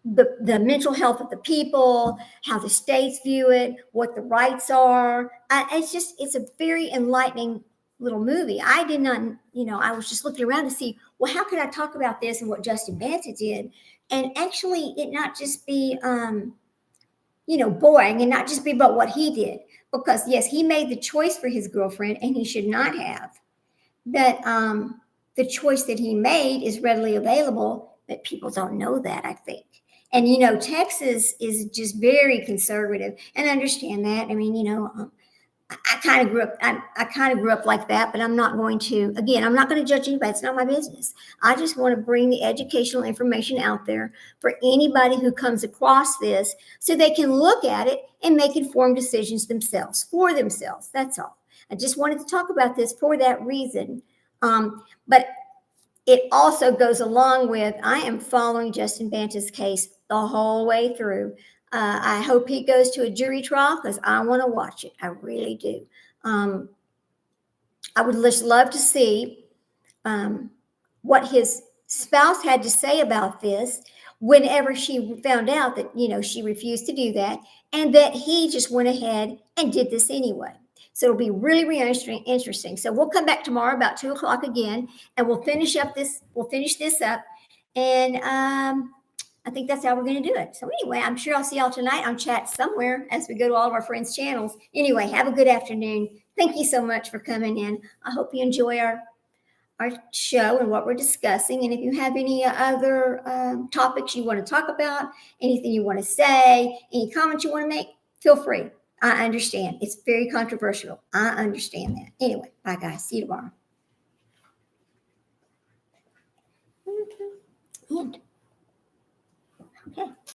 the mental health of the people, how the states view it, what the rights are. It's a very enlightening little movie. I did not, I was just looking around to see, well, how could I talk about this and what Justin Banta did? And actually it not just be, boring and not just be about what he did. Because yes, he made the choice for his girlfriend and he should not have. But the choice that he made is readily available, but people don't know that, I think. And, Texas is just very conservative, and I understand that. I mean, I kind of grew up, I kind of grew up like that, but I'm not going to, again, I'm not going to judge anybody. It's not my business. I just want to bring the educational information out there for anybody who comes across this so they can look at it and make informed decisions themselves, for themselves. That's all. I just wanted to talk about this for that reason. But it also goes along with, I am following Justin Banta's case the whole way through. I hope he goes to a jury trial because I want to watch it. I really do. I would just love to see what his spouse had to say about this whenever she found out that, she refused to do that and that he just went ahead and did this anyway. So it'll be really, really interesting. So we'll come back tomorrow about 2:00 again, and we'll finish this up. And I think that's how we're going to do it. So anyway, I'm sure I'll see y'all tonight on chat somewhere as we go to all of our friends' channels. Anyway, have a good afternoon. Thank you so much for coming in. I hope you enjoy our show and what we're discussing. And if you have any other topics you want to talk about, anything you want to say, any comments you want to make, feel free. I understand. It's very controversial. I understand that. Anyway, bye guys. See you tomorrow. And, okay.